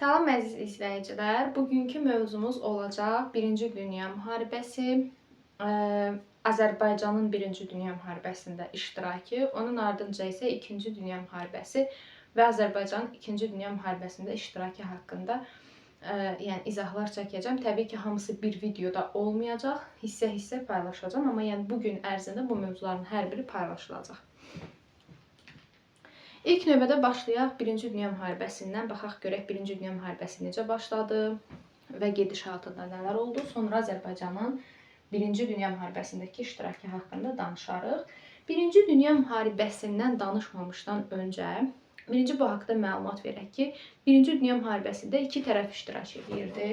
Salam əziz izləyicilər. Bugünkü mövzumuz olacaq Birinci Dünya Müharibəsi, Azərbaycanın Birinci Dünya Müharibəsində iştirakı, onun ardınca isə İkinci Dünya Müharibəsi və Azərbaycanın İkinci Dünya Müharibəsində iştirakı haqqında yəni izahlar çəkəcəm. Təbii ki, hamısı bir videoda olmayacaq, hissə-hissə paylaşacağam, amma yəni bugün ərzində bu mövzuların hər biri paylaşılacaq. İlk növbədə başlayaq Birinci Dünya Müharibəsindən. Baxaq görək Birinci Dünya Müharibəsi necə başladı və gedişatında nələr oldu. Sonra Azərbaycanın Birinci Dünya Müharibəsindəki iştirakı haqqında danışarıq. Birinci Dünya Müharibəsindən danışmamışdan öncə birinci bu haqda məlumat verək ki, Birinci Dünya Müharibəsində iki tərəf iştirak edirdi.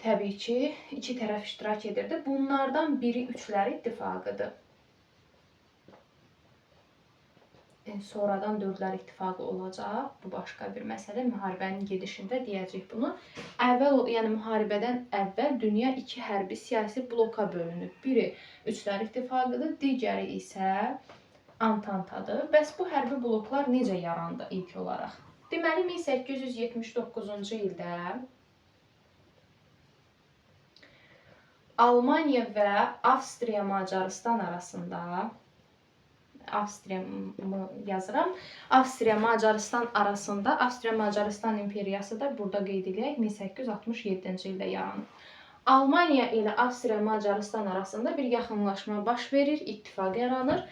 Təbii ki, iki tərəf iştirak edirdi. Bunlardan biri Üçlər İttifaqıdır. Sonradan Dördlər İttifaqı olacaq. Bu başqa bir məsələ. Müharibənin gedişində deyəcək bunu. Yəni müharibədən əvvəl dünya iki hərbi siyasi bloka bölünüb. Biri Üçlər İttifaqıdır, digəri isə Antantadır. Bəs bu hərbi bloklar necə yarandı ilk olaraq? Deməli 1879-cu ildə Almaniya və Avstriya Macarıstan arasında Avstriya Macarıstan arasında Avstriya Macarıstan imperiyası da burada qeyd edək 1867-ci ildə yaranıb. Almaniya ilə Avstriya Macarıstan arasında bir yaxınlaşma baş verir, ittifaq yaranır.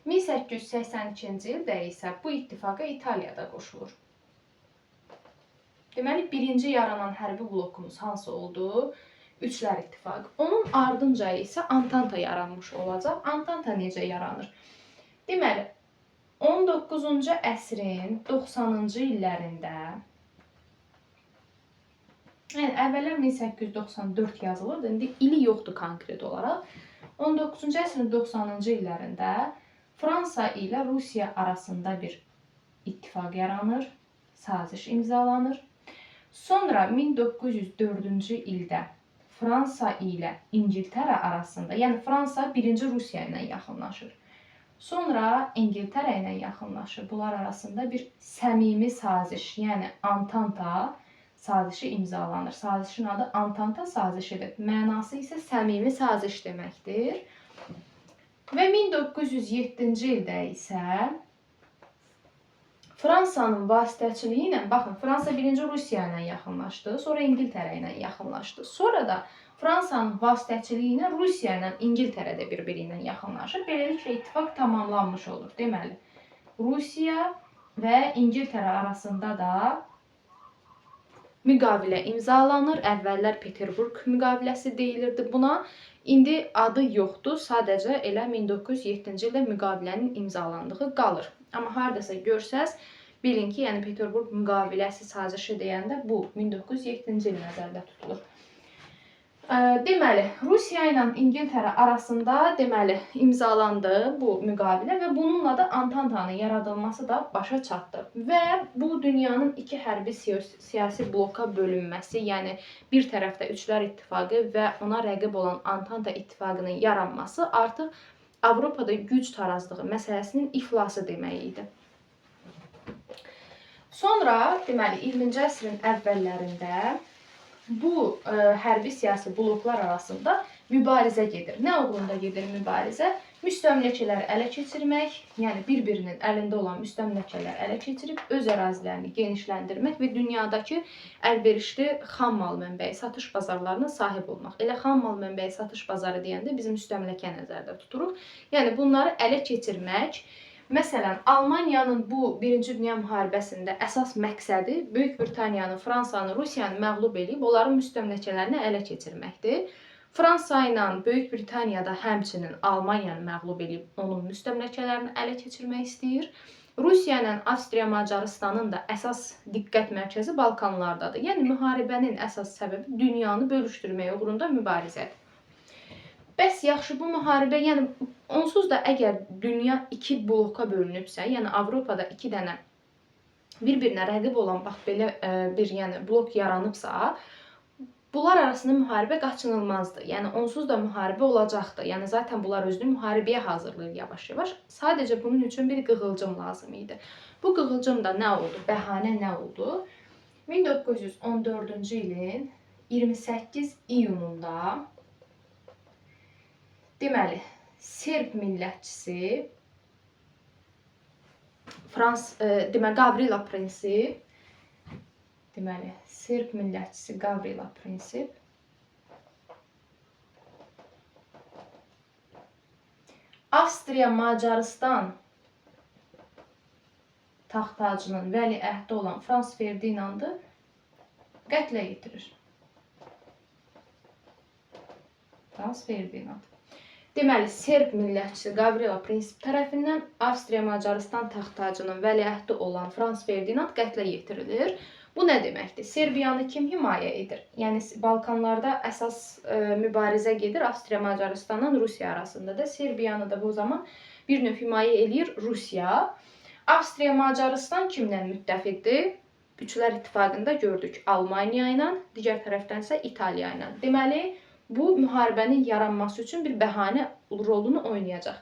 1882-ci ildə isə bu ittifaqa İtaliya da qoşulur. Deməli, birinci yaranan hərbi blokumuz hansı oldu? Üçlər İttifaqı. Onun ardınca isə Antanta yaranmış olacaq. Antanta necə yaranır? Deməli, 19-cu əsrin 90-cı illərində, yəni əvvəllər 1894 yazılırdı, indi ili yoxdur konkret olaraq. 19-cu əsrin 90-cı illərində Fransa ilə Rusiya arasında bir ittifaq yaranır, saziş imzalanır. Sonra 1904-cü ildə Fransa ilə İngiltərə arasında, yəni Fransa birinci Rusiya ilə yaxınlaşır. Sonra İngiltərə ilə yaxınlaşır. Bunlar arasında bir səmimi saziş, yəni Antanta sazişi imzalanır. Sazişin adı Antanta sazişidir. Mənası isə səmimi saziş deməkdir. Və 1907-ci ildə isə Fransanın vasitəçiliyi ilə, baxın, Fransa birinci Rusiya ilə yaxınlaşdı, sonra İngiltərə ilə yaxınlaşdı. Sonra da Fransanın vasitəçiliyi ilə Rusiya ilə İngiltərə də bir-biri ilə yaxınlaşır. Beləliklə ittifaq tamamlanmış olur. Deməli, Rusiya və İngiltərə arasında da müqavilə imzalanır. Əvvəllər Peterburq müqaviləsi deyilirdi buna. İndi adı yoxdur. Sadəcə elə 1907-ci ildə müqavilənin imzalandığı qalır. Amma haradasa görsəz, bilin ki, yəni Peterburq müqaviləsi sazişi deyəndə bu 1907-ci il nəzərdə tutulur. Deməli, Rusiya ilə İngiltərə arasında imzalandı bu müqavilə və bununla da Antantanın yaradılması da başa çatdı. Və bu dünyanın iki hərbi siyasi bloka bölünməsi, yəni bir tərəfdə Üçlər İttifaqı və ona rəqib olan Antanta İttifaqının yaranması artıq Avropada güc tarazlığı məsələsinin iflası demək idi. Sonra, deməli, 20-ci əsrin əvvəllərində bu hərbi siyasi bloklar arasında mübarizə gedir. Nə uğrunda gedir mübarizə? Müstəmləkələri ələ keçirmək, yəni bir-birinin əlində olan müstəmləkələri ələ keçirib öz ərazilərini genişləndirmək və dünyadakı əlverişli xammal mənbəyi satış bazarlarına sahib olmaq. Elə xammal mənbəyi satış bazarı deyəndə bizim müstəmləkə nəzərdə tuturuq. Yəni bunları ələ keçirmək. Məsələn, Almaniyanın bu Birinci Dünya Müharibəsində əsas məqsədi Böyük Britaniyanı, Fransanı, Rusiyanı məğlub edib onların müstəmləkələrini ələ keçirməkdir. Fransa ilə Böyük Britaniya da həmçinin Almaniyanı məğlub edib onun müstəmləkələrini ələ keçirmək istəyir. Rusiya ilə Avstriya Macaristanın da əsas diqqət mərkəzi Balkanlardadır. Yəni müharibənin əsas səbəbi dünyanı bölüşdürmək uğrunda mübarizədir. Bəs yaxşı, bu müharibə, yəni onsuz da əgər dünya iki bloka bölünübsə, yəni Avropada iki dənə bir-birinə rəqib olan bax belə bir blok yaranıbsa, bunlar arasında müharibə qaçınılmazdır. Yəni onsuz da müharibə olacaqdır. Yəni zaten bunlar özünü müharibəyə hazırlayır yavaş-yavaş. Sadəcə bunun üçün bir qığılcım lazım idi. Bu qığılcım da nə oldu? Bəhanə nə oldu? 1914-cü ilin 28 iyununda deməli, Serb millətçisi Gavrila Prinsip, deməli, Serb millətçisi Gavrila Prinsip Avstriya Macaristan taxt tacının vəliəhdi olan Frans Ferdinandı qətlə yetirir. Frans Ferdinand. Deməli, Serb millətçisi Gavrila Prinsip tərəfindən Avstriya Macaristan taxt tacının vəliəhdi olan Frans Ferdinand qətlə yetirilir. Bu nə deməkdir? Serbiyanı kim himayə edir? Yəni, Balkanlarda əsas mübarizə gedir Avstriya Macaristanla Rusiya arasında da. Serbiyanı da bu zaman bir növ himayə eləyir Rusiya. Avstriya Macaristan kimlə müttəfiqdir? Üçlər İttifaqında gördük Almaniya ilə, digər tərəfdən isə İtaliya ilə. Deməli, bu müharibənin yaranması üçün bir bəhanə rolunu oynayacaq.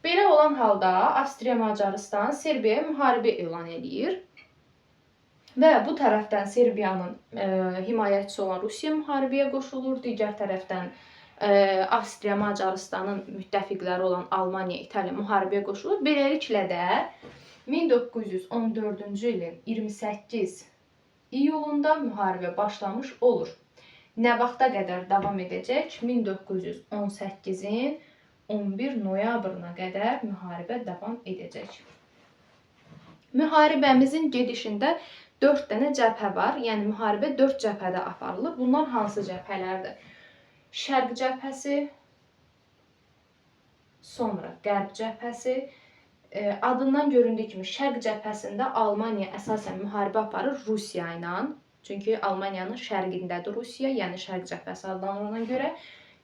Belə olan halda Avstriya Macaristan Serbiyaya müharibə elan edir. Və bu tərəfdən Serbiyanın himayəçisi olan Rusiya müharibəyə qoşulur. Digər tərəfdən Avstriya Macaristanın müttəfiqləri olan Almaniya, İtaliya müharibəyə qoşulur. Beləliklə də 1914-cü ilin 28 iyulunda müharibə başlamış olur. Nə vaxta qədər davam edəcək? 1918-in 11 noyabrına qədər müharibə davam edəcək. Müharibəmizin gedişində 4 dənə cəbhə var. Yəni, müharibə 4 cəbhədə aparılır. Bunlar hansı cəbhələrdir? Şərq cəbhəsi, sonra Qərb cəbhəsi. Adından göründüyü kimi, Şərq cəbhəsində Almaniya əsasən müharibə aparır Rusiya ilə. Çünki Almaniyanın şərqindədir Rusiya, yəni Şərq cəbhəsi adlanılana görə.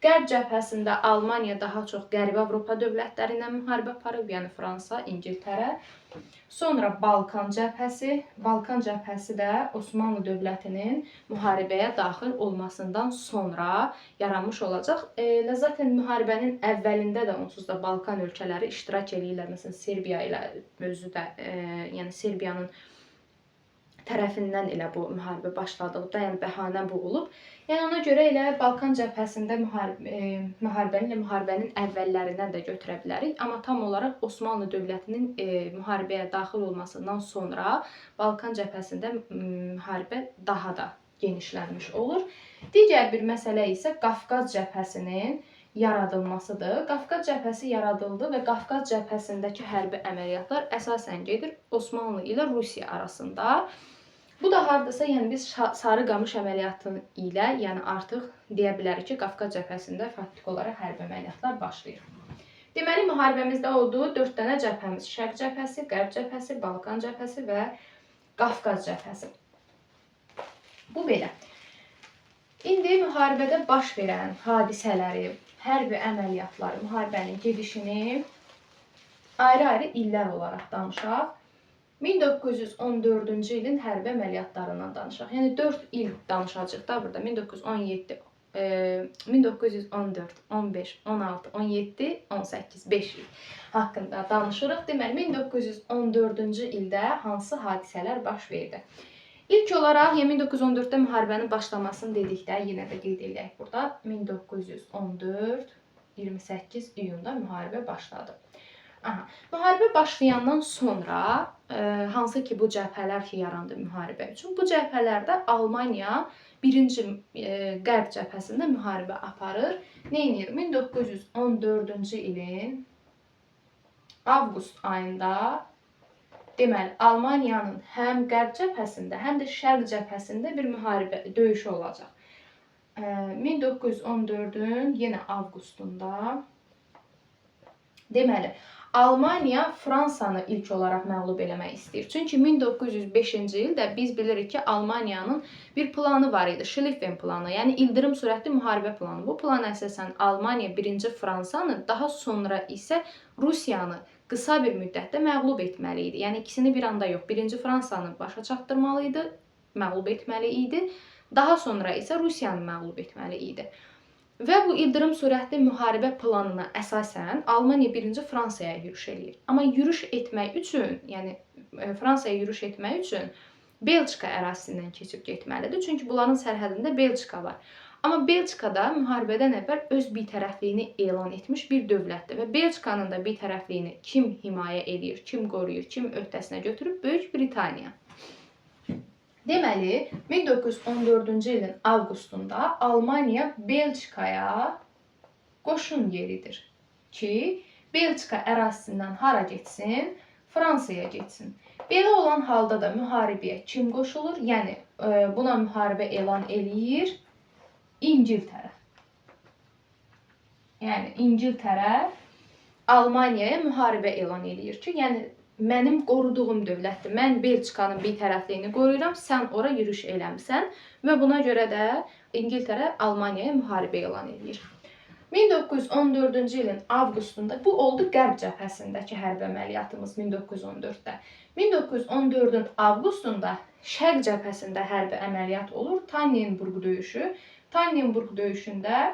Qərb cəbhəsində Almaniya daha çox Qərbi Avropa dövlətləri ilə müharibə aparıb, yəni Fransa, İngiltərə. Sonra Balkan cəbhəsi. Balkan cəbhəsi də Osmanlı dövlətinin müharibəyə daxil olmasından sonra yaranmış olacaq. Zaten müharibənin əvvəlində də onsuz da Balkan ölkələri iştirak edirlər. Məsələn, Serbiya ilə özü də, yəni Serbiyanın tərəfindən elə bu müharibə başladılıbda, yəni bəhanə bu olub. Yəni ona görə elə Balkan cəbhəsində müharibənin əvvəllərindən də götürə bilərik. Amma tam olaraq Osmanlı dövlətinin müharibəyə daxil olmasından sonra Balkan cəbhəsində müharibə daha da genişlənmiş olur. Digər bir məsələ isə Qafqaz cəbhəsinin yaradılmasıdır. Qafqaz cəbhəsi yaradıldı və Qafqaz cəbhəsindəki hərbi əməliyyatlar əsasən gedir Osmanlı ilə Rusiya arasında. Bu da hardasa, yəni biz Sarıqamış əməliyyatı ilə, yəni artıq deyə bilərik ki, Qafqaz cəbhəsində faktiki olaraq hərbi əməliyyatlar başlayır. Deməli, müharibəmizdə olduğu 4 dənə cəbhəmiz: Şərq cəbhəsi, Qərb cəbhəsi, Balkan cəbhəsi və Qafqaz cəbhəsi. Bu belə. İndi müharibədə baş verən hadisələri, hərbi əməliyyatları, müharibənin gedişini ayrı-ayrı illər olaraq danışaq. 1914-cü ilin hərbi əməliyyatlarından danışaq. Yəni 4 il danışacaq da burada. 1917, 1914, 15, 16, 17, 18, 5 il haqqında danışırıq. Deməli, 1914-cü ildə hansı hadisələr baş verdi? İlk olaraq 1914-də müharibənin başlamasını dedikdə, yenə də qeyd edək burada, 1914, 28 iyunda müharibə başladı. Müharibə başlayandan sonra hansı ki bu cəbhələr ki yarandı müharibə üçün, bu cəbhələrdə Almaniya birinci Qərb cəbhəsində müharibə aparır. Neynir? 1914-cü ilin avqust ayında deməli Almaniyanın həm Qərb cəbhəsində, həm də Şərq cəbhəsində bir müharibə döyüşü olacaq. 1914-ün yenə avqustunda deməli Almaniya Fransanı ilk olaraq məğlub eləmək istəyir. Çünki 1905-ci ildə biz bilirik ki, Almaniyanın bir planı var idi, Schlieffen planı, yəni ildırım sürətli müharibə planı. Bu plan əsasən Almaniya birinci Fransanı, daha sonra isə Rusiyanı qısa bir müddətdə məğlub etməli idi. Yəni ikisini bir anda yox, birinci Fransanı başa çatdırmalı idi, məğlub etməli idi, daha sonra isə Rusiyanı məğlub etməli idi. Və bu ildırım sürətli müharibə planına əsasən Almaniya birinci Fransaya yürüş eləyir. Amma yürüş etmək üçün, yəni Fransaya yürüş etmək üçün Belçika ərazisindən keçib getməlidir. Çünki bunların sərhədində Belçika var. Amma Belçikada müharibədən əvvəl öz bitərəfliyini elan etmiş bir dövlətdir və Belçikanın da bitərəfliyini kim himayə edir, kim qoruyur, kim öhdəsinə götürüb? Böyük Britaniya. Deməli, 1914-cü ilin avqustunda Almaniya Belçikaya qoşun yeridir ki, Belçika ərazisindən hara getsin? Fransaya getsin. Belə olan halda da müharibəyə kim qoşulur? Yəni, buna müharibə elan eləyir İngiltərə. Yəni, İngiltərə Almaniyaya müharibə elan eləyir ki, yəni, mənim qoruduğum dövlətdir. Mən Belçikanın bir tərəfliyini qoruyuram, sən ora yürüş eləmirsən və buna görə də İngiltərə Almaniyaya müharibə elan eləyir. 1914-cü ilin avqustunda, bu oldu Qərb cəbhəsindəki hərbi əməliyyatımız 1914-də. 1914-ün avqustunda Şərq cəbhəsində hərbi əməliyyat olur, Tannenburg döyüşü. Tannenburg döyüşündə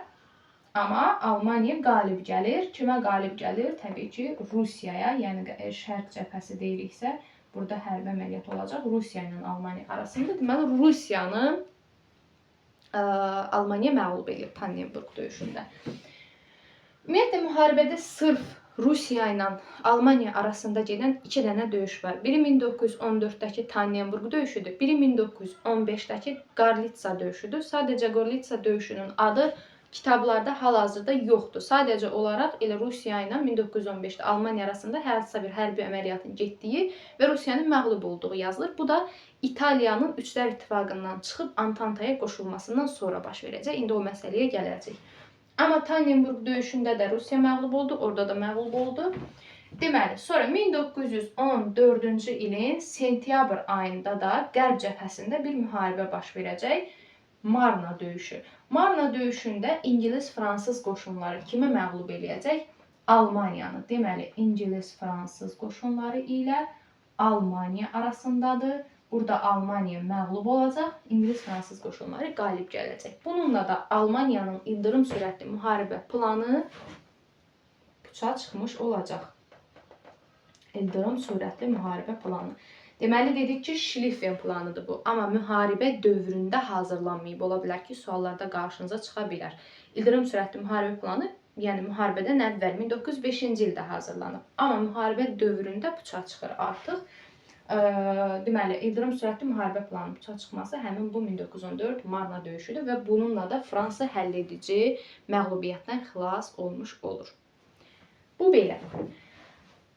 amma Almaniya qalib gəlir. Kimə qalib gəlir? Təbii ki, Rusiyaya, yəni Şərq cəbhəsi deyiriksə, burada hərbi əməliyyat olacaq Rusiya ilə Almaniya arasında. Deməli, Rusiyanı Almaniya məğlub edir Tannenburg döyüşündə. Ümumiyyətlə, müharibədə sırf Rusiya ilə Almaniya arasında gedən 2 dənə döyüş var. Biri 1914-dəki Tannenburg döyüşüdür, biri 1915-dəki Gorlitsa döyüşüdür. Sadəcə Gorlitsa döyüşünün adı kitablarda hal-hazırda yoxdur. Sadəcə olaraq elə Rusiya ilə 1915-də Almaniya arasında hansısa bir hərbi əməliyyatın getdiyi və Rusiyanın məğlub olduğu yazılır. Bu da İtaliyanın Üçlər İttifaqından çıxıb Antantaya qoşulmasından sonra baş verəcək. İndi o məsələyə gələcək. Amma Tannenburg döyüşündə də Rusiya məğlub oldu, orada da məğlub oldu. Deməli, sonra 1914-cü ilin sentyabr ayında da Qərb cəbhəsində bir müharibə baş verəcək. Marna döyüşü. Marna döyüşündə İngilis-Fransız qoşunları kimi məğlub eləyəcək? Almaniyanı. Deməli, İngilis-Fransız qoşunları ilə Almaniya arasındadır. Burada Almaniya məğlub olacaq, İngilis-Fransız qoşunları qalib gələcək. Bununla da Almaniyanın ildırım sürətli müharibə planı puça çıxmış olacaq. İldırım sürətli müharibə planı. Deməli, dedik ki, Schlieffen planıdır bu. Amma müharibə dövründə hazırlanmayıb. Ola bilər ki, suallarda qarşınıza çıxa bilər. İldırım sürətli müharibə planı, yəni müharibədən əvvəl 1905-ci ildə hazırlanıb. Amma müharibə dövründə puça çıxır artıq. Deməli, ildırım sürətli müharibə planı puça çıxması həmin bu 1914 Marna döyüşüdür və bununla da Fransa həlledici məğlubiyyətdən xilas olmuş olur. Bu belə.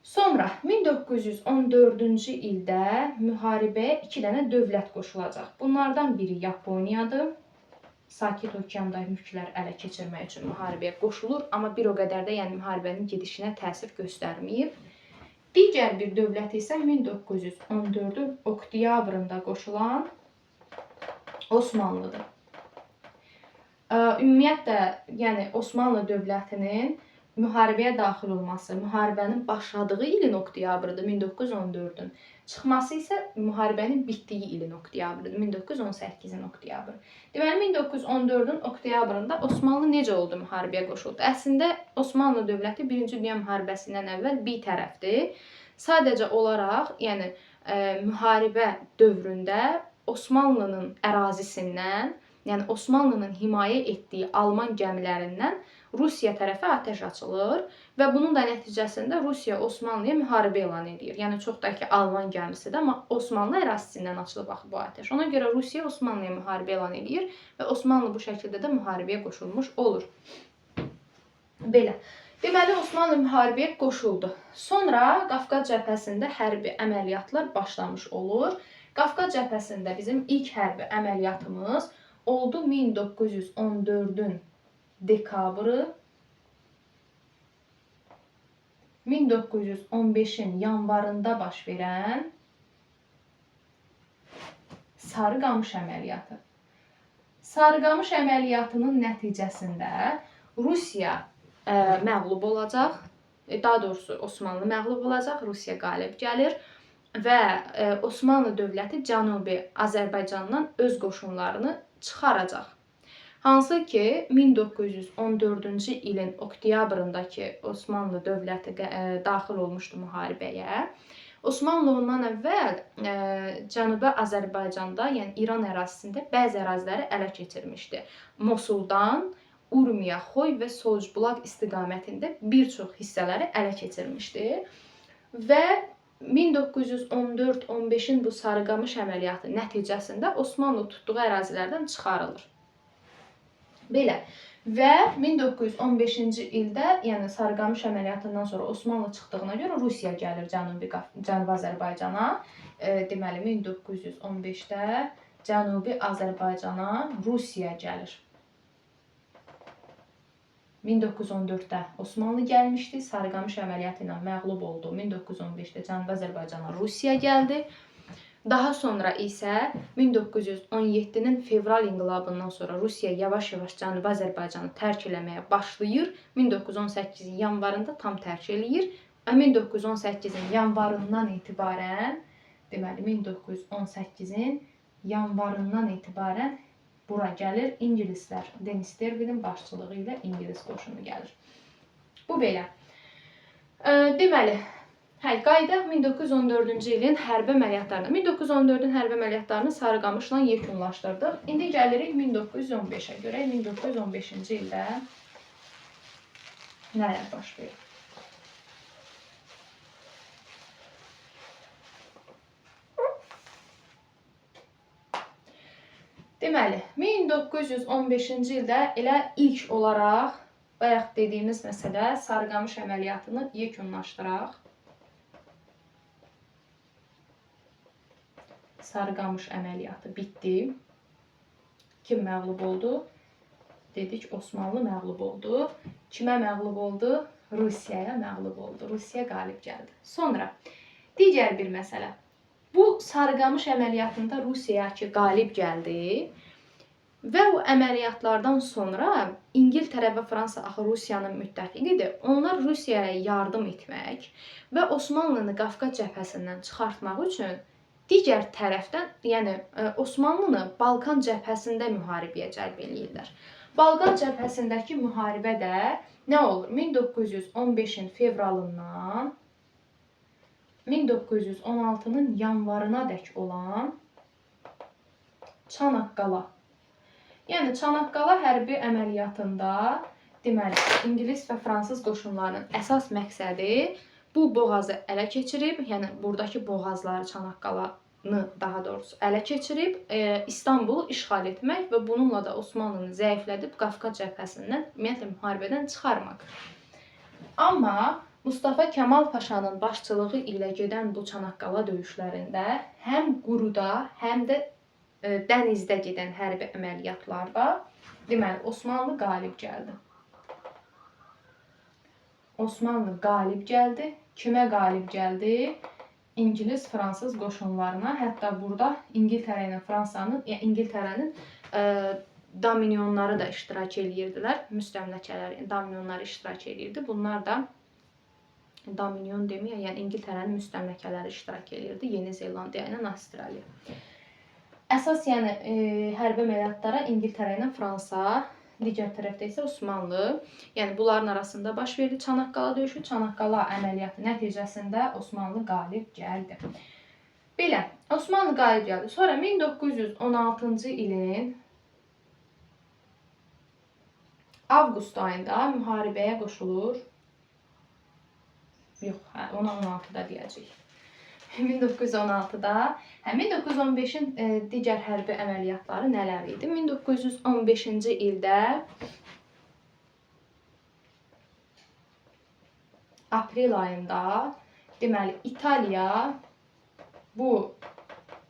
Sonra 1914-cü ildə müharibəyə 2 dənə dövlət qoşulacaq. Bunlardan biri Yaponiyadır. Sakit Okeanda mülklər ələ keçirmək üçün müharibəyə qoşulur, amma bir o qədər də yəni müharibənin gedişinə təsir göstərməyib. Digər bir dövlət isə 1914-ün oktyabrında qoşulan Osmanlıdır. Ümumiyyətlə, yəni Osmanlı dövlətinin müharibəyə daxil olması, müharibənin başladığı ilin oktyabrıdır, 1914-ün. Çıxması isə müharibənin bitdiyi ilin oktyabrıdır, 1918-in oktyabrı. Deməli, 1914-ün oktyabrında Osmanlı necə oldu müharibəyə qoşuldu? Əslində, Osmanlı dövləti 1-ci Dünya müharibəsindən əvvəl bir tərəfdir. Sadəcə olaraq, yəni müharibə dövründə Osmanlının ərazisindən, yəni Osmanlının himayə etdiyi Alman gəmilərindən Rusiya tərəfə atəş açılır və bunun da nəticəsində Rusiya Osmanlıya müharibə elan edir. Yəni çoxdakı Alman gəmisidir, amma Osmanlı ərazisindən açılıb axı bu atəş. Ona görə Rusiya Osmanlıya müharibə elan edir və Osmanlı bu şəkildə də müharibəyə qoşulmuş olur. Belə. Deməli, Osmanlı müharibəyə qoşuldu. Sonra Qafqaz cəbhəsində hərbi əməliyyatlar başlamış olur. Qafqaz cəbhəsində bizim ilk hərbi əməliyyatımız oldu 1914-ün dekabrı, 1915-in yanvarında baş verən Sarıqamış əməliyyatı. Sarıqamış əməliyyatının nəticəsində Rusiya məğlub olacaq, daha doğrusu Osmanlı məğlub olacaq, Rusiya qalib gəlir və Osmanlı dövləti Cənubi Azərbaycandan öz qoşunlarını çıxaracaq. Hansı ki, 1914-cü ilin oktyabrındakı Osmanlı dövləti daxil olmuşdu müharibəyə. Osmanlı ondan əvvəl Cənubi Azərbaycanda, yəni İran ərazisində bəzi əraziləri ələ keçirmişdi. Mosuldan Urmiya, Xoy və Solcbulaq istiqamətində bir çox hissələri ələ keçirmişdi və 1914-15-in bu Sarıqamış əməliyyatı nəticəsində Osmanlı tutduğu ərazilərdən çıxarılır. Belə. Və 1915-ci ildə, yəni Sarıqamış əməliyyatından sonra Osmanlı çıxdığına görə Rusiya gəlir Cənubi Azərbaycana. Deməli 1915-də Cənubi Azərbaycana Rusiya gəlir. 1914-də Osmanlı gəlmişdi, Sarıqamış əməliyyatı ilə məğlub oldu. 1915-də Cənubi Azərbaycana Rusiya gəldi. Daha sonra isə 1917-nin fevral inqilabından sonra Rusiya yavaş-yavaş Cənubi Azərbaycanı tərk eləməyə başlayır. 1918-in yanvarında tam tərk eləyir. 1918-in yanvarından etibarən, deməli 1918-in yanvarından etibarən bura gəlir ingilislər. Denis Dervillin başçılığı ilə İngilis qoşunu gəlir. Bu belə. Deməli, qayıdaq 1914-cü ilin hərbi əməliyyatlarına. 1914-ün hərbi əməliyyatlarını Sarıqamışla yekunlaşdırdıq. İndi gəlirik 1915-ə. Görək 1915-ci ildə nələr baş verir. Deməli, 1915-ci ildə elə ilk olaraq bayaq dediyimiz məsələ Sarıqamış əməliyyatını yekunlaşdıraq. Sarıqamış əməliyyatı bitdi. Kim məğlub oldu? Dedik, Osmanlı məğlub oldu. Kimə məğlub oldu? Rusiyaya məğlub oldu. Rusiya qalib gəldi. Sonra, digər bir məsələ. Bu Sarıqamış əməliyyatında Rusiya ki, qalib gəldi və o əməliyyatlardan sonra İngiltərə və Fransa axı Rusiyanın müttəfiqidir. Onlar Rusiyaya yardım etmək və Osmanlını Qafqaz cəbhəsindən çıxartmaq üçün digər tərəfdən, yəni Osmanlını Balkan cəbhəsində müharibəyə cəlb eləyirlər. Balkan cəbhəsindəki müharibə də nə olur? 1915-in fevralından 1916-nın yanvarına dək olan Çanaqqala. Yəni Çanaqqala hərbi əməliyyatında deməli İngilis və fransız qoşunlarının əsas məqsədi bu boğazı ələ keçirib, yəni buradakı boğazları Çanaqqalanı daha doğrusu ələ keçirib İstanbulu işğal etmək və bununla da Osmanlını zəiflədib Qafqaz cəbhəsindən, ümumiyyətlə müharibədən çıxarmaq. Amma Mustafa Kemal Paşanın başçılığı ilə gedən bu Çanaqqala döyüşlərində həm quruda, həm də dənizdə gedən hərbi əməliyyatlarda deməli Osmanlı qalib gəldi. Osmanlı qalib gəldi. Kimə qalib gəldi? İngilis, fransız qoşunlarına, hətta burada İngiltərə ilə Fransanın, yəni İngiltərənin dominionları da iştirak edirdilər. Müstəmləkələri, dominionları iştirak edirdi. Bunlar da dominion deməyək, yəni İngiltərənin müstəmləkələri iştirak edirdi. Yeni Zelandiya ilə Avstraliya. Əsas yəni hərbi əməliyyatlara İngiltərə ilə Fransa, digər tərəfdə isə Osmanlı, yəni bunların arasında baş verdi Çanaqqala döyüşü. Çanaqqala əməliyyatı nəticəsində Osmanlı qalib gəldi. Belə, Osmanlı qalib gəldi. Sonra 1916-cı ilin avqust ayında müharibəyə qoşulur. Yox, ona 16-da deyəcəyik. 1916-da, 1915-in digər hərbi əməliyyatları nələr idi? 1915-ci ildə aprel ayında deməli İtaliya bu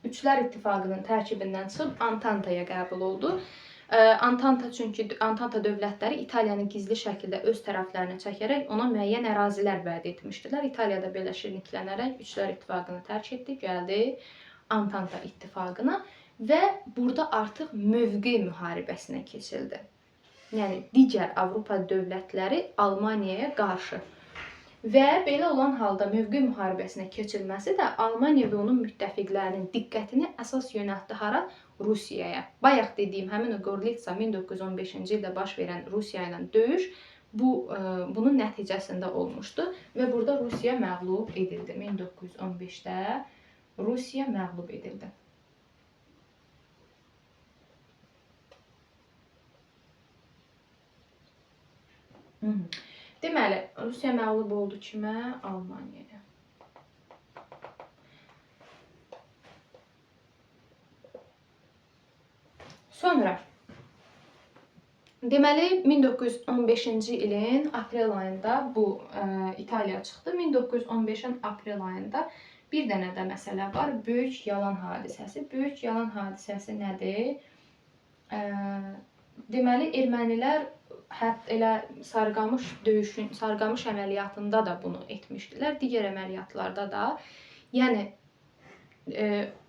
Üçlər İttifaqının tərkibindən çıxıb Antantaya qəbul oldu. Çünki Antanta dövlətləri İtaliyanı gizli şəkildə öz tərəflərinə çəkərək ona müəyyən ərazilər vəd etmişdilər. İtaliyada belə şirniklənərək Üçlər İttifaqını tərk etdi, gəldi Antanta İttifaqına və burada artıq mövqe müharibəsinə keçildi. Yəni digər Avropa dövlətləri Almaniyaya qarşı. Və belə olan halda mövqe müharibəsinə keçilməsi də Almaniya və onun müttəfiqlərinin diqqətini əsas yönəltdi hara? Rusiyaya. Bayaq dediyim həmin o Gorlitsa 1915-ci ildə baş verən Rusiya ilə döyüş bunun nəticəsində olmuşdu və burada Rusiya məğlub edildi. 1915-də Rusiya məğlub edildi. Deməli, Rusiya məğlub oldu kimə? Almaniyaya. Sonra deməli 1915-ci ilin aprel ayında bu İtaliya çıxdı. 1915-in aprel ayında bir dənə də məsələ var. Böyük yalan hadisəsi. Böyük yalan hadisəsi nədir? Deməli ermənilər hətta elə Sarıqamış əməliyyatında da bunu etmişdilər. Digər əməliyyatlarda da. Yəni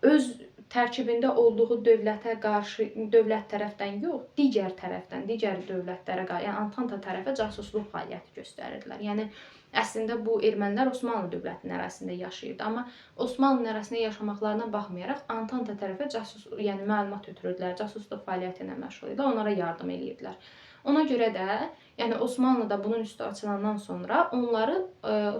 öz tərkibində olduğu dövlətə qarşı, dövlət tərəfdən yox, digər tərəfdən, digər dövlətlərə qarşı, yəni Antanta tərəfə casusluq fəaliyyəti göstərirdilər. Yəni əslində bu ermənilər Osmanlı dövlətinin ərazisində yaşayırdı, amma Osmanlı ərazisində yaşamaqlarına baxmayaraq Antanta tərəfə yəni məlumat ötürürdülər, casusluq fəaliyyəti ilə məşğul idilər, onlara yardım edirdilər. Ona görə də, yəni Osmanlı da bunun üstü açılandan sonra onları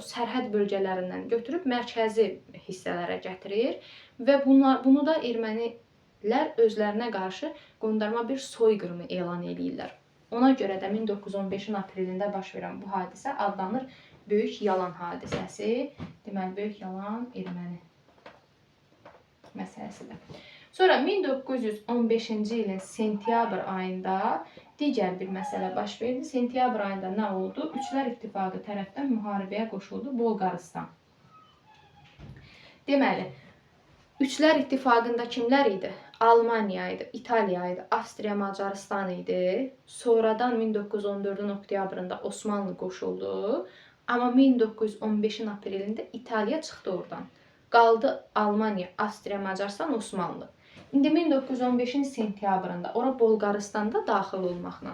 sərhəd bölgələrindən götürüb mərkəzi hissələrə gətirir və bunu da ermənilər özlərinə qarşı qondarma bir soyqırımı elan edirlər. Ona görə də 1915-in aprelində baş verən bu hadisə adlanır Böyük Yalan hadisəsi. Deməli, Böyük Yalan erməni məsələsidir. Sonra 1915-ci ilin sentyabr ayında digər bir məsələ baş verdi. Sentyabr ayında nə oldu? Üçlər İttifaqı tərəfdən müharibəyə qoşuldu Bolqarıstan. Deməli, Üçlər İttifaqında kimlər idi? Almaniya idi, İtaliya idi, Avstriya, Macarıstan idi. Sonradan 1914-ün oktyabrında Osmanlı qoşuldu. Amma 1915-in aprelində İtaliya çıxdı oradan. Qaldı Almaniya, Avstriya, Macarıstan, Osmanlı. İndi 1915-in sentyabrında ora Bolqarıstanda daxil olmaqla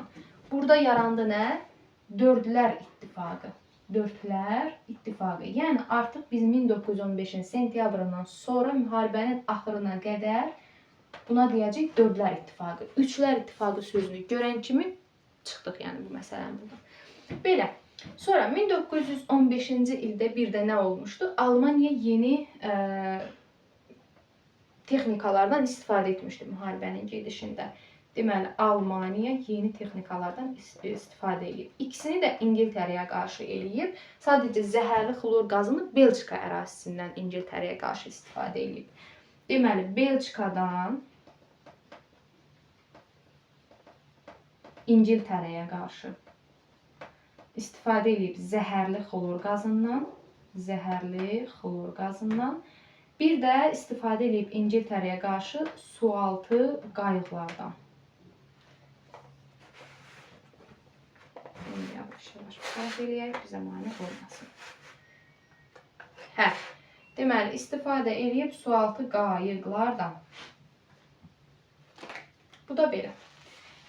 burada yarandı nə? Dördlər İttifaqı. Dördlər İttifaqı. Yəni artıq biz 1915-in sentyabrından sonra müharibənin axırına qədər buna deyəcək Dördlər İttifaqı. Üçlər İttifaqı sözünü görən kimi çıxdıq yəni bu məsələnin buradan. Belə. Sonra 1915-ci ildə bir də nə olmuşdu? Almaniya yeni texnikalardan istifadə etmişdi müharibənin gedişində. Deməli, Almaniya yeni texnikalardan istifadə edib. İkisini də İngiltərəyə qarşı eləyib. Sadəcə zəhərli xlor qazını Belçika ərazisindən İngiltərəyə qarşı istifadə edib. Deməli, Belçikadan İngiltərəyə qarşı istifadə edib zəhərli xlor qazından, bir də istifadə edib İngiltərəyə qarşı sualtı qayıqlardan. Yavaş-yavaş eləyək, bizə mane olmasın. Deməli, istifadə edib sualtı qayıqlardan. Bu da belə.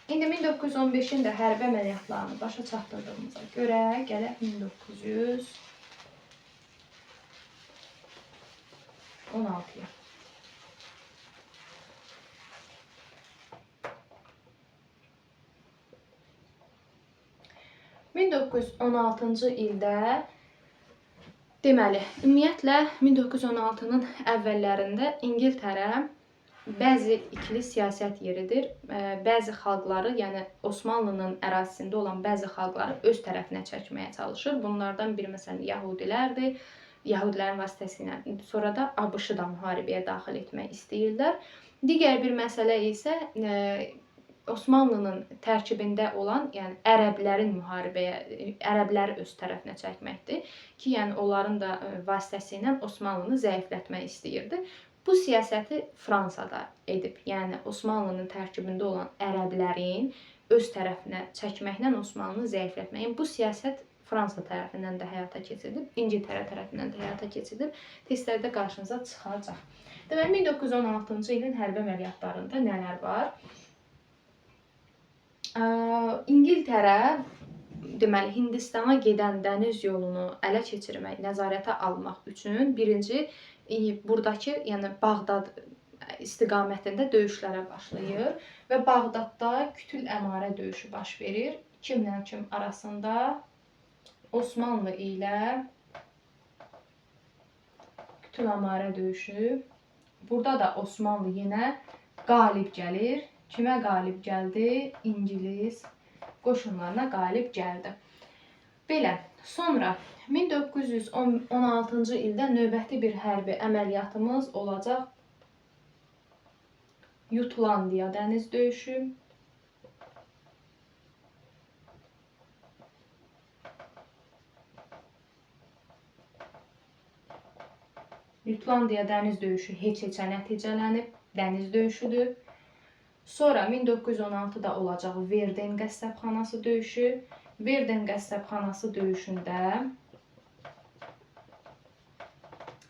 İndi 1915-in də hərbi əməliyyatlarını başa çatdırdığımıza görə gələk 1916-ya. 1916-cı ildə deməli, ümumiyyətlə 1916-nın əvvəllərində İngiltərə bəzi ikili siyasət yeridir. Bəzi xalqları, yəni Osmanlının ərazisində olan bəzi xalqları öz tərəfinə çəkməyə çalışır. Bunlardan biri məsələn Yahudilərdir. Yahudilərin vasitəsilə. Sonra da ABŞ-ı da müharibəyə daxil etmək istəyirlər. Digər bir məsələ isə Osmanlının tərkibində olan, yəni ərəbləri öz tərəfinə çəkməkdir ki, yəni onların da vasitəsilə Osmanlını zəiflətmək istəyirdi. Bu siyasəti Fransada edib. Yəni Osmanlının tərkibində olan ərəblərin öz tərəfinə çəkməklə Osmanlını zəiflətmək. Bu siyasət Fransa tərəfindən də həyata keçirilib, İngiltərə tərəfindən də həyata keçirilib. Testlərdə qarşınıza çıxacaq. Deməli 1916-cı ilin hərbi əməliyyatlarında nələr var? İngiltərə deməli Hindistana gedən dəniz yolunu ələ keçirmək, nəzarətə almaq üçün birinci buradakı, yəni Bağdad istiqamətində döyüşlərə başlayır və Bağdadda Kütül Əmarə döyüşü baş verir. Kimlə kim arasında? Osmanlı ilə Kütül-Əmarə döyüşü. Burada da Osmanlı yenə qalib gəlir. Kimə qalib gəldi? İngilis qoşunlarına qalib gəldi. Belə. Sonra 1916-cı ildə növbəti bir hərbi əməliyyatımız olacaq. Jutlandiya dəniz döyüşü. Jutlandiya dəniz döyüşü heç-heçə nəticələnib. Dəniz döyüşüdür. Sonra 1916-da olacaq Verden qəssabxanası döyüşü. Verden qəssabxanası döyüşündə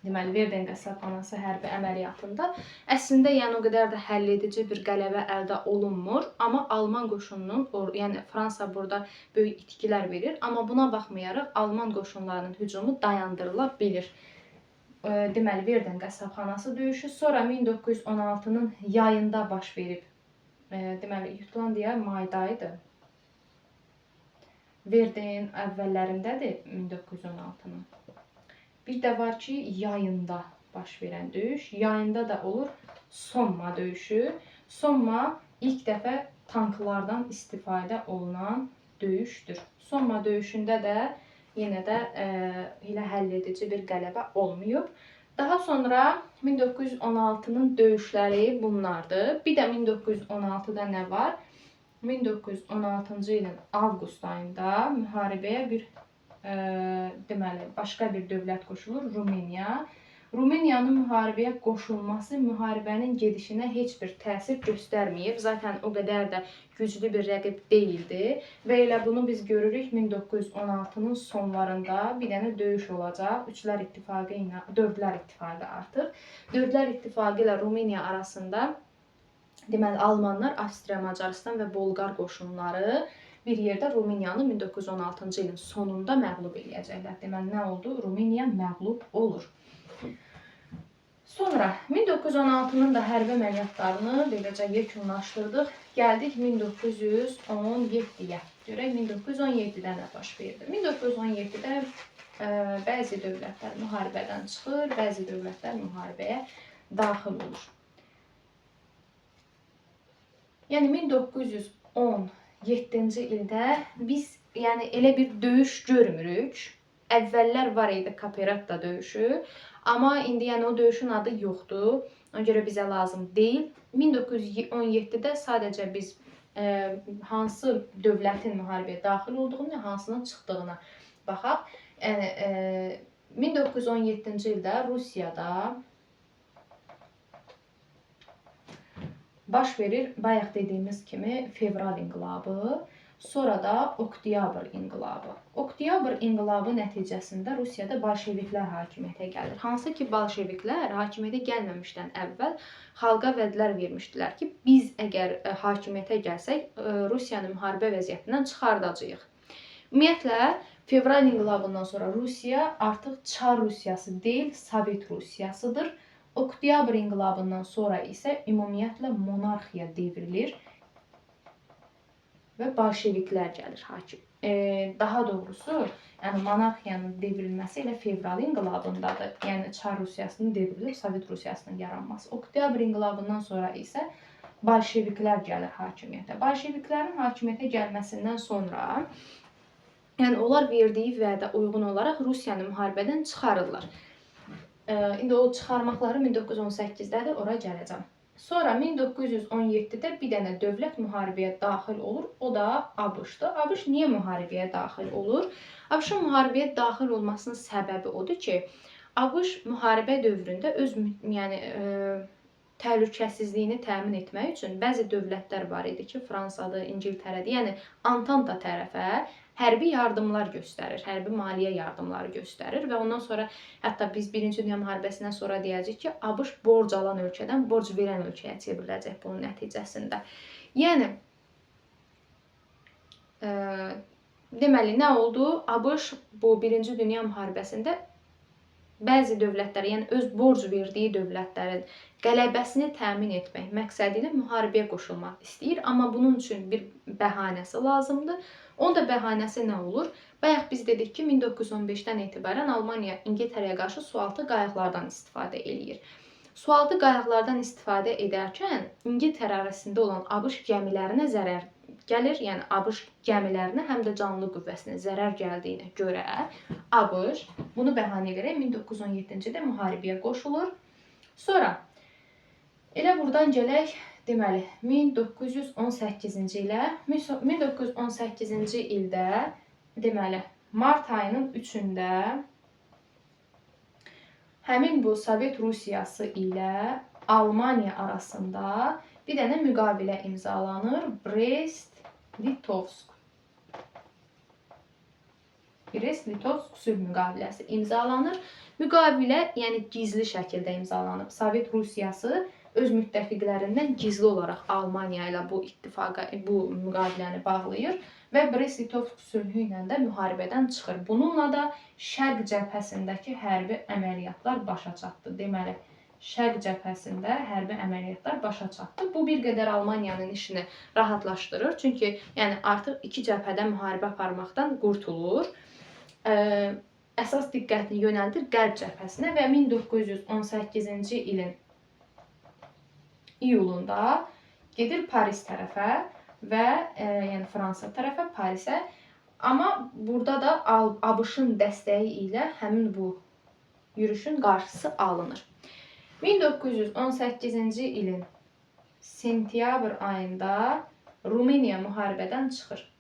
deməli Verden qəssabxanası hərbi əməliyyatında əslində yəni o qədər də həlledici bir qələbə əldə olunmur, amma Alman qoşununun, yəni Fransa burada böyük itkilər verir, amma buna baxmayaraq Alman qoşunlarının hücumu dayandırıla bilir. Deməli Verden qəssabxanası döyüşü sonra 1916-nın yayında baş verib. Deməli Jutlandiya mayda idi. Verden əvvəllərindədir 1916-nın. Bir də var ki, yayında baş verən döyüş. Yayında da olur Somma döyüşü. Somma ilk dəfə tanklardan istifadə olunan döyüşdür. Somma döyüşündə də yenə də elə həlledici bir qələbə olmayıb. Daha sonra 1916-nın döyüşləri bunlardır. Bir də 1916-da nə var? 1916-cı ilin avqust ayında müharibəyə bir deməli başqa bir dövlət qoşulur, Rumıniya. Rumıniyanın müharibəyə qoşulması müharibənin gedişinə heç bir təsir göstərməyib. Zaten o qədər də güclü bir rəqib deyildi və elə bunu biz görürük 1916-nın sonlarında bir dənə döyüş olacaq. Üçlər İttifaqı ilə Dördlər İttifaqı artıq. Dördlər İttifaqı ilə Rumıniya arasında deməli Almanlar, Avstriya, Macaristan və Bolqar qoşunları bir yerdə Rumıniyanı 1916-cı ilin sonunda məğlub eləyəcəklər. Deməli nə oldu? Rumıniya məğlub olur. Sonra 1916-nın da hərbi əməliyyatlarını beləcə yekunlaşdırdıq. Gəldik 1917-yə. Görək 1917-də nə baş verdi? 1917-də bəzi dövlətlər müharibədən çıxır, bəzi dövlətlər müharibəyə daxil olur. Yəni 1917-ci ildə biz yəni elə bir döyüş görmürük. Əvvəllər var idi Kaperata döyüşü, amma indi yəni o döyüşün adı yoxdur. Ona görə bizə lazım deyil. 1917-də sadəcə biz hansı dövlətin müharibəyə daxil olduğunu, hansının çıxdığına baxaq. Yəni 1917-ci ildə Rusiyada baş verir, bayaq dediyimiz kimi fevral inqilabı, sonra da oktyabr inqilabı. Oktyabr inqilabı nəticəsində Rusiyada bolşeviklər hakimiyyətə gəlir. Hansı ki, bolşeviklər hakimiyyətə gəlməmişdən əvvəl xalqa vədlər vermişdilər ki, biz əgər hakimiyyətə gəlsək, Rusiyanı müharibə vəziyyətindən çıxardacağıq. Ümumiyyətlə, fevral inqilabından sonra Rusiya artıq Çar Rusiyası deyil, Sovet Rusiyasıdır. Oktyabr inqilabından sonra isə ümumiyyətlə monarxiya devrilir və bolşeviklər gəlir hakim. Daha doğrusu, yəni monarxiyanın devrilməsi elə fevral inqilabındadır. Yəni Çar Rusiyasının devrilib Sovet Rusiyasının yaranması. Oktyabr inqilabından sonra isə bolşeviklər gəlir hakimiyyətə. Bolşeviklərin hakimiyyətə gəlməsindən sonra yəni onlar verdiyi vədə uyğun olaraq Rusiyanı müharibədən çıxarırlar. İndi o çıxarmaqları 1918-dədir, ora gələcəm. Sonra 1917-də bir dənə dövlət müharibəyə daxil olur, o da ABŞ-dır. ABŞ niyə müharibəyə daxil olur? ABŞ-ın müharibəyə daxil olmasının səbəbi odur ki, ABŞ müharibə dövründə öz təhlükəsizliyini təmin etmək üçün bəzi dövlətlər var idi ki, Fransadır, İngiltərədir, yəni Antanta tərəfə hərbi yardımlar göstərir, hərbi maliyyə yardımları göstərir və ondan sonra hətta biz 1-ci Dünya müharibəsindən sonra deyəcəyik ki, ABŞ borc alan ölkədən borc verən ölkəyə çevriləcək bunun nəticəsində. Yəni, deməli, nə oldu? ABŞ bu 1-ci Dünya müharibəsində bəzi dövlətlər, yəni öz borc verdiyi dövlətlərin qələbəsini təmin etmək məqsədi ilə müharibəyə qoşulmaq istəyir, amma bunun üçün bir bəhanəsi lazımdır. Onun da bəhanəsi nə olur? Bayaq biz dedik ki, 1915-dən etibarən Almaniya İngiltərəyə qarşı sualtı qayıqlardan istifadə eləyir. Sualtı qayıqlardan istifadə edərkən İngiltərə arasında olan ABŞ gəmilərinə zərər gəlir. Yəni ABŞ gəmilərinə həm də canlı qüvvəsinə zərər gəldiyinə görə ABŞ bunu bəhanə edərək 1917-ci ildə müharibəyə qoşulur. Sonra elə buradan gələk, deməli 1918-ci ilə 1918-ci ildə deməli mart ayının 3-də həmin bu Sovet Rusiyası ilə Almaniya arasında bir dənə müqavilə imzalanır. Brest-Litovsk sülh müqaviləsi imzalanır. Müqavilə, yəni gizli şəkildə imzalanıb. Sovet Rusiyası öz müttəfiqlərindən gizli olaraq Almaniya ilə bu ittifaqa, bu müqaviləni bağlayır və Brest-Litovsk sülhü ilə də müharibədən çıxır. Bununla da Şərq cəbhəsindəki hərbi əməliyyatlar başa çatdı. Deməli, Şərq cəbhəsində hərbi əməliyyatlar başa çatdı. Bu bir qədər Almaniyanın işini rahatlaşdırır. Çünki yəni artıq iki cəbhədə müharibə aparmaqdan qurtulur. Əsas diqqətini yönəldir Qərb cəbhəsinə və 1918-ci ilin iyulunda gedir Paris tərəfə və yəni Fransa tərəfə, Parisə. Amma burada da ABŞ-ın dəstəyi ilə həmin bu yürüşün qarşısı alınır. 1918-ci ilin sentyabr ayında Rumıniya müharibədən çıxır.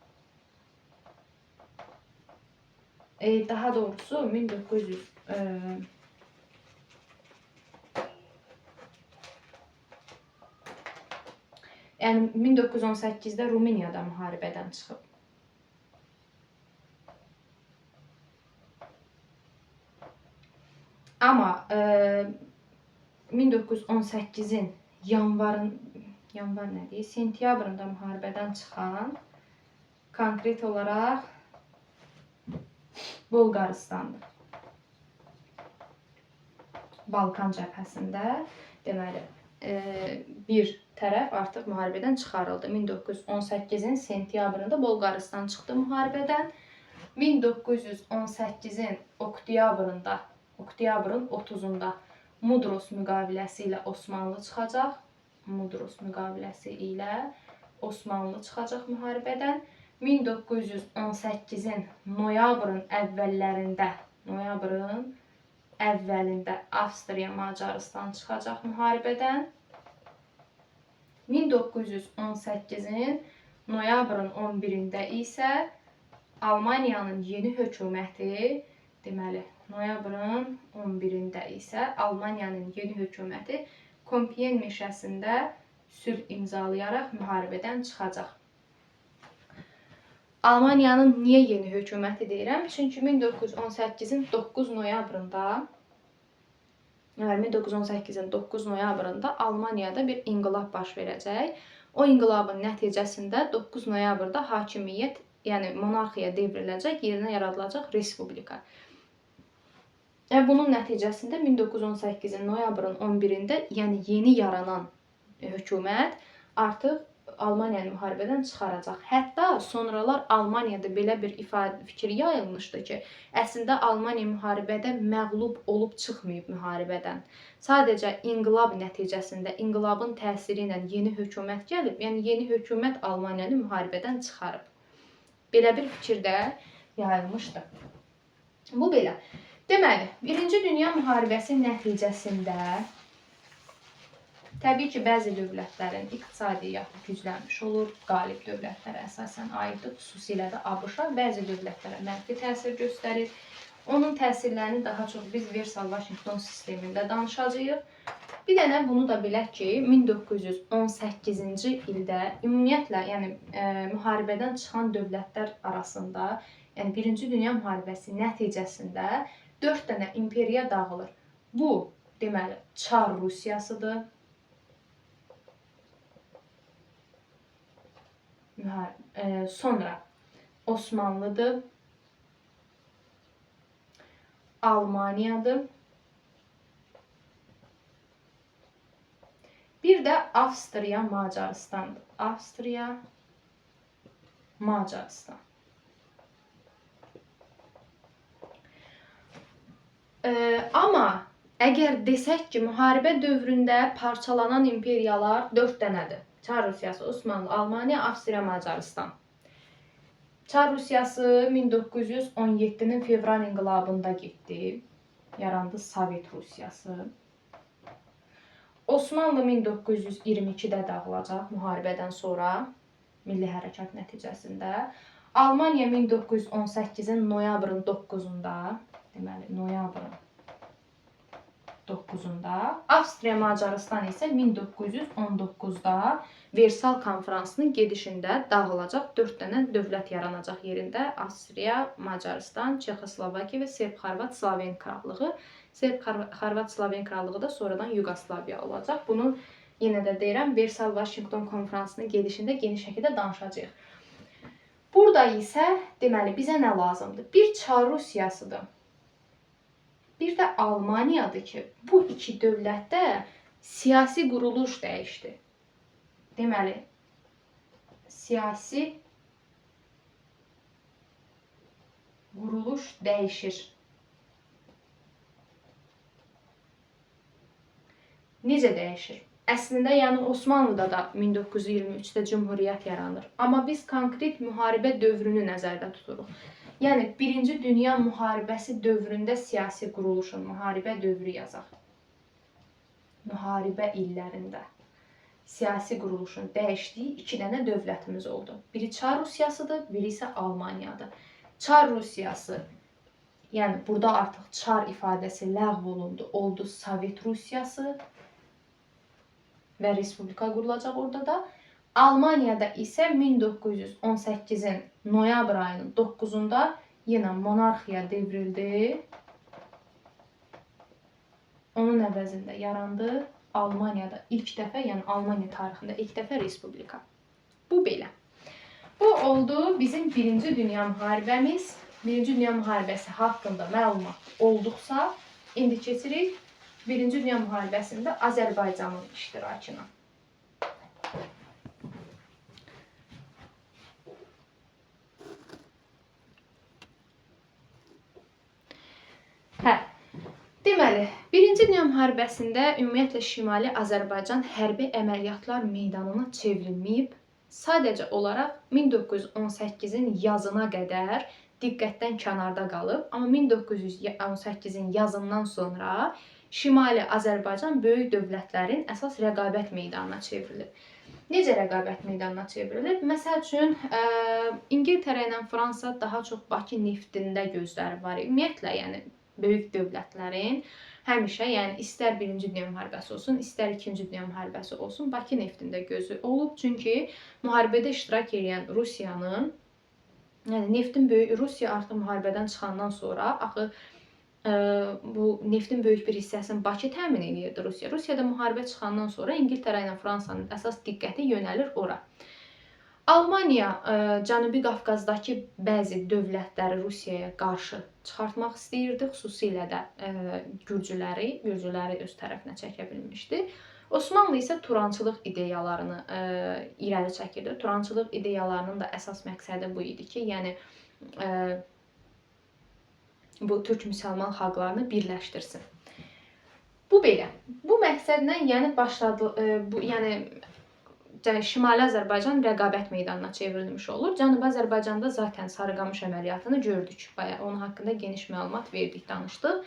Daha doğrusu 1918-də Rumuniyada müharibədən çıxıb. Amma 1918-in yanvar nə deyir? Sentyabrında müharibədən çıxan konkret olaraq Bolqarıstandır. Balkan cəbhəsində deməli bir tərəf artıq müharibədən çıxarıldı. 1918-in sentyabrında Bolqarıstan çıxdı müharibədən. 1918-in oktyabrın 30-unda Mudros müqaviləsi ilə Osmanlı çıxacaq. Mudros müqaviləsi ilə Osmanlı çıxacaq müharibədən. 1918-in noyabrın əvvəlində Avstriya Macarıstan çıxacaq müharibədən. 1918-in noyabrın 11-də isə Almaniyanın yeni hökuməti, deməli noyabrın 11-də isə Almaniyanın yeni hökuməti Kompiyen meşəsində sülh imzalayaraq müharibədən çıxacaq. Almaniyanın niyə yeni hökuməti deyirəm? Çünki 1918-in 9 noyabrında Almaniyada bir inqilab baş verəcək. O inqilabın nəticəsində 9 noyabrda hakimiyyət, yəni monarxiya devriləcək, yerinə yaradılacaq respublika. Bunun nəticəsində 1918-in noyabrın 11-də, yəni yeni yaranan hökumət artıq Almaniyanı müharibədən çıxaracaq. Hətta sonralar Almaniyada belə bir fikir yayılmışdı ki, əslində Almaniya müharibədə məğlub olub çıxmayıb müharibədən. Sadəcə inqilab nəticəsində, inqilabın təsiri ilə yeni hökumət gəlib, yəni yeni hökumət Almaniyanı müharibədən çıxarıb. Belə bir fikir də yayılmışdı. Bu belə. Deməli, Birinci Dünya müharibəsi nəticəsində təbii ki, bəzi dövlətlərin iqtisadiyyatı güclənmiş olur. Qalib dövlətlərə əsasən aiddir, xüsusilə də ABŞ-a. Bəzi dövlətlərə mənfi təsir göstərir. Onun təsirlərini daha çox biz Versal-Vaşinqton sistemində danışacağıq. Bir dənə bunu da bilək ki, 1918-ci ildə ümumiyyətlə, yəni müharibədən çıxan dövlətlər arasında, yəni Birinci Dünya müharibəsi nəticəsində 4 dənə imperiya dağılır. Bu, deməli, Çar Rusiyasıdır. Sonra Osmanlıdır, Almaniyadır, bir də Avstriya Macarıstandır. Avstriya Macarıstan. Amma əgər desək ki, müharibə dövründə parçalanan imperiyalar 4 dənədir. Çar Rusiyası, Osmanlı, Almaniya, Avstriya, Macarıstan. Çar Rusiyası 1917-nin fevral inqilabında getdi. Yarandı Sovet Rusiyası. Osmanlı 1922-də dağılacaq müharibədən sonra milli hərəkat nəticəsində. Almaniya 1918-in noyabrın 9-unda, deməli noyabrın 9-unda, Avstriya, Macarıstan isə 1919-da Versal konfransının gedişində dağılacaq 4 dənə dövlət yaranacaq yerində Avstriya, Macarıstan, Çexoslovakiya və Serb-Xorvat-Sloven krallığı. Serb-Xorvat-Sloven krallığı da sonradan Yugoslaviya olacaq. Bunu yenə də deyirəm, Versal-Vaşinqton konfransının gedişində geniş şəkildə danışacağıq. Burada isə deməli bizə nə lazımdır? Bir Çar Rusiyasıdır. Bir də Almaniyadır ki, bu iki dövlətdə siyasi quruluş dəyişdi. Deməli, siyasi quruluş dəyişir. Necə dəyişir? Əslində, yəni Osmanlıda da 1923-də cümhuriyyət yaranır. Amma biz konkret müharibə dövrünü nəzərdə tuturuq. Yəni, 1-ci Dünya müharibəsi dövründə siyasi quruluşun, müharibə dövrü yazaq. Müharibə illərində siyasi quruluşun dəyişdiyi 2 dənə dövlətimiz oldu. Biri Çar Rusiyasıdır, biri isə Almaniyadır. Çar Rusiyası, yəni burada artıq Çar ifadəsi ləğv olundu, oldu Sovet Rusiyası və respublika qurulacaq orada da. Almaniyada isə 1918-in noyabr ayının 9-unda yenə monarxiya devrildi. Onun əvəzində yarandı Almaniyada ilk dəfə, yəni Almaniya tarixində ilk dəfə respublika. Bu belə. Bu oldu bizim 1-ci Dünya müharibəmiz. 1-ci Dünya müharibəsi haqqında məlumat olduqsa, indi keçirik 1-ci Dünya müharibəsində Azərbaycanın iştirakına. Deməli, 1-ci Dünya müharibəsində ümumiyyətlə Şimali Azərbaycan hərbi əməliyyatlar meydanına çevrilməyib, sadəcə olaraq 1918-in yazına qədər diqqətdən kənarda qalıb, amma 1918-in yazından sonra Şimali Azərbaycan böyük dövlətlərin əsas rəqabət meydanına çevrilib. Necə rəqabət meydanına çevrilib? Məsəl üçün, İngiltərə ilə Fransa daha çox Bakı neftində gözləri var. Ümumiyyətlə, yəni böyük dövlətlərin həmişə, yəni istər 1-ci Dünya müharibəsi olsun, istər 2-ci Dünya müharibəsi olsun, Bakı neftində gözü olub. Çünki müharibədə iştirak edən Rusiyanın, yəni neftin böyük, Rusiya artıq müharibədən çıxandan sonra, axı bu neftin böyük bir hissəsini Bakı təmin edirdi Rusiya. Rusiyada müharibə çıxandan sonra İngiltərə ilə Fransanın əsas diqqəti yönəlir ora. Almaniya Cənubi Qafqazdakı bəzi dövlətləri Rusiyaya qarşı çıxartmaq istəyirdi, xüsusilə də Gürcüləri öz tərəfinə çəkə bilmişdi. Osmanlı isə turançılıq ideyalarını irəli çəkirdi. Turançılıq ideyalarının da əsas məqsədi bu idi ki, yəni bu türk müsəlman xalqlarını birləşdirsin. Bu belə. Bu məqsədlə yəni başladı, Şimali Azərbaycan rəqabət meydanına çevrilmiş olur. Cənubi Azərbaycanda zaten Sarıqamış əməliyyatını gördük. Onun haqqında geniş məlumat verdik, danışdıq.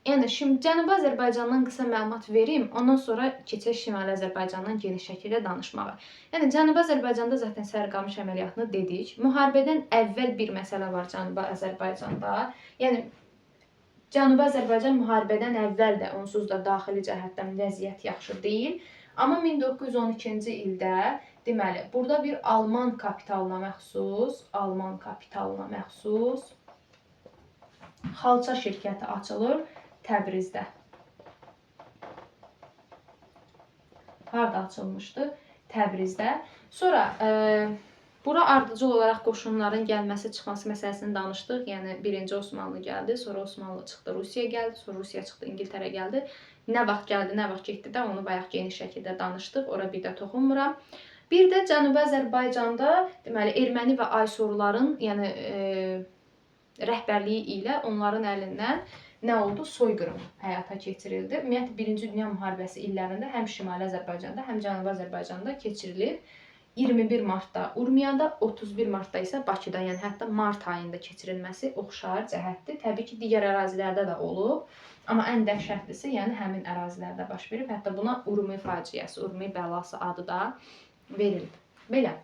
Yəni Cənubi Azərbaycandan qısa məlumat verim, ondan sonra keçək Şimali Azərbaycandan geniş şəkildə danışmağa. Yəni Cənubi Azərbaycanda zaten Sarıqamış əməliyyatını dedik. Müharibədən əvvəl bir məsələ var Cənubi Azərbaycanda. Yəni Cənubi Azərbaycan müharibədən əvvəl də onsuz da daxili cəhətdən vəziyyət yaxşı deyil. Amma 1912-ci ildə, deməli, burada bir Alman kapitalına məxsus xalça şirkəti açılır Təbrizdə. Harada açılmışdı? Təbrizdə. Sonra bura ardıcıl olaraq qoşunların gəlməsi, çıxması məsələsini danışdıq. Yəni, birinci Osmanlı gəldi, sonra Osmanlı çıxdı, Rusiya gəldi, sonra Rusiya çıxdı, İngiltərə gəldi. Nə vaxt gəldi, nə vaxt getdi də onu bayaq geniş şəkildə danışdıq. Ora bir də toxunmuram. Bir də Cənubi Azərbaycanda, deməli, erməni və aysorların, yəni rəhbərliyi ilə onların əlindən nə oldu? Soyqırım həyata keçirildi. Ümumiyyətlə, Birinci Dünya müharibəsi illərində həm Şimali Azərbaycanda, həm Cənubi Azərbaycanda keçirilib. 21 martda Urmiyada, 31 martda isə Bakıda, yəni hətta mart ayında keçirilməsi oxşar cəhətdir. Təbii ki, digər ərazilərdə də olub, amma ən dəhşətlisi, yəni həmin ərazilərdə baş verib. Hətta buna Urmi faciəsi, Urmi bəlası adı da verilib. Belə.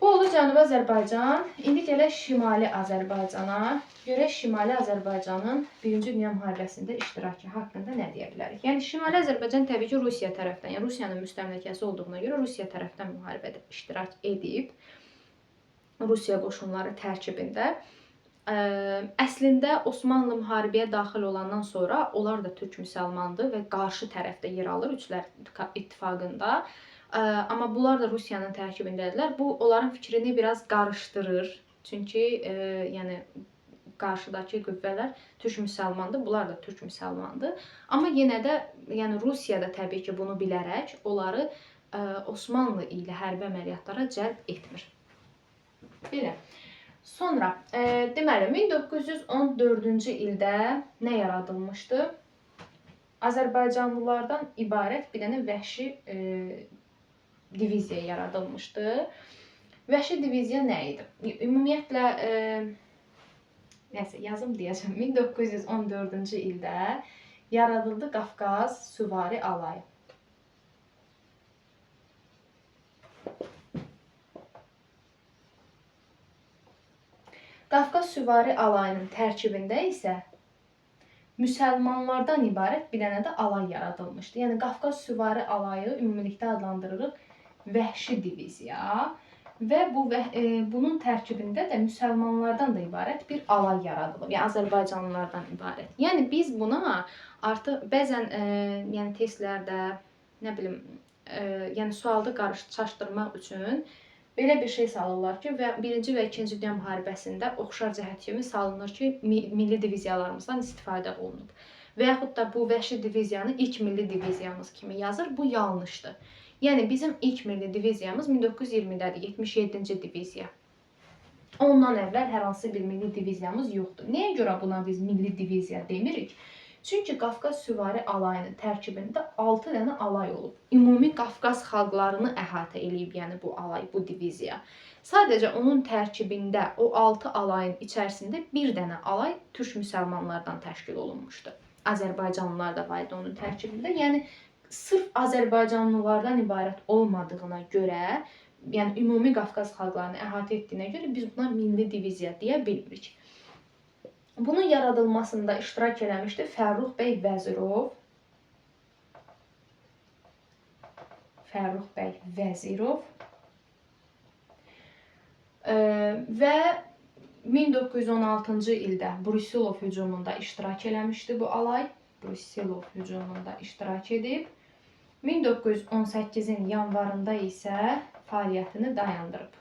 Bu oldu Cənubi Azərbaycan. İndi gələk Şimali Azərbaycana. Görək Şimali Azərbaycanın Birinci Dünya müharibəsində iştirakı haqqında nə deyə bilərik? Yəni Şimali Azərbaycan təbii ki, Rusiya tərəfdən, yəni Rusiyanın müstəmləkəsi olduğuna görə Rusiya tərəfdən müharibədə iştirak edib. Rusiya qoşunları tərkibində. Əslində Osmanlı müharibəyə daxil olandan sonra onlar da türk müsəlmandır və qarşı tərəfdə yer alır Üçlər İttifaqında. Amma bunlar da Rusiyanın tərkibindədirlər. Bu onların fikrini biraz qarışdırır. Çünki yəni qarşıdakı qüvvələr türk müsəlmandır, bunlar da türk müsəlmandır. Amma yenə də yəni Rusiya da təbii ki bunu bilərək onları Osmanlı ilə hərbi əməliyyatlara cəlb etmir. Belə. Sonra deməli 1914-cü ildə nə yaradılmışdı? Azərbaycanlılardan ibarət bir dənə vəhşi diviziya yaradılmışdı. Vəhşi diviziya nə idi? Ümumiyyətlə nəsə yazım deyəcəm. 1914-cü ildə yaradıldı Qafqaz Süvari Alayı. Qafqaz Süvari Alayının tərkibində isə müsəlmanlardan ibarət bir dənə də alay yaradılmışdı. Yəni Qafqaz Süvari Alayı ümumilikdə adlandırırıq vəhşi diviziya və bunun tərkibində də müsəlmanlardan da ibarət bir alay yaradılıb. Yəni Azərbaycanlılardan ibarət. Yəni biz buna artıq bəzən yəni testlərdə, nə bilim, yəni sualda çaşdırmaq üçün belə bir şey salırlar ki, və Birinci və İkinci Dünya müharibəsində oxşar cəhət kimi salınır ki, milli diviziyalarımızdan istifadə olunub. Və yaxud da bu vəhşi diviziyanı ilk milli diviziyamız kimi yazır. Bu yanlışdır. Yəni bizim ilk milli diviziyamız 1920-dədir, 77-ci diviziya. Ondan əvvəl hər hansı bir milli diviziyamız yoxdur. Nəyə görə buna biz milli diviziya demirik? Çünki Qafqaz Süvari Alayının tərkibində 6 dənə alay olub. Ümumi Qafqaz xalqlarını əhatə eləyib, yəni bu alay, bu diviziya. Sadəcə onun tərkibində, o 6 alayın içərisində bir dənə alay türk müsəlmanlardan təşkil olunmuşdu. Azərbaycanlılar da var idi onun tərkibində. Yəni sırf Azərbaycanlılardan ibarət olmadığına görə, yəni ümumi Qafqaz xalqlarını əhatə etdiyinə görə biz buna milli diviziya deyə bilmirik. Bunun yaradılmasında iştirak eləmişdi Fərrux bəy Vəzirov. Və 1916-cı ildə Brusilov hücumunda iştirak eləmişdi bu alay. Brusilov hücumunda iştirak edib. 1918-in yanvarında isə fəaliyyətini dayandırıb.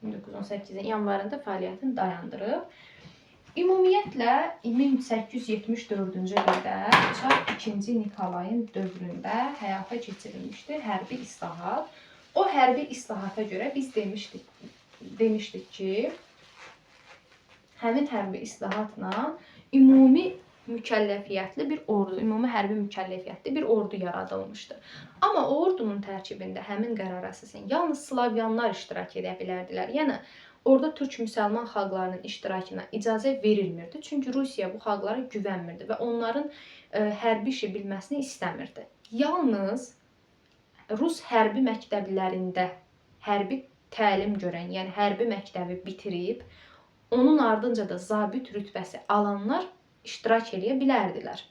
1918-in yanvarında fəaliyyətini dayandırıb. Ümumiyyətlə 1874-cü ildə Çar 2-ci Nikolayın dövründə həyata keçirilmişdi hərbi islahat. O hərbi islahata görə biz demişdik ki, həmin hərbi islahatla ümumi mükəlləfiyyətli bir ordu, ümumi hərbi mükəlləfiyyətli bir ordu yaradılmışdı. Amma o ordunun tərkibində həmin qərara əsasən yalnız Slavyanlar iştirak edə bilərdilər. Yəni orada türk müsəlman xalqlarının iştirakına icazə verilmirdi. Çünki Rusiya bu xalqlara güvənmirdi və onların hərbi işi bilməsini istəmirdi. Yalnız Rus hərbi məktəblərində hərbi təlim görən, yəni hərbi məktəbi bitirib, onun ardınca da zabit rütbəsi alanlar iştirak edə bilərdilər.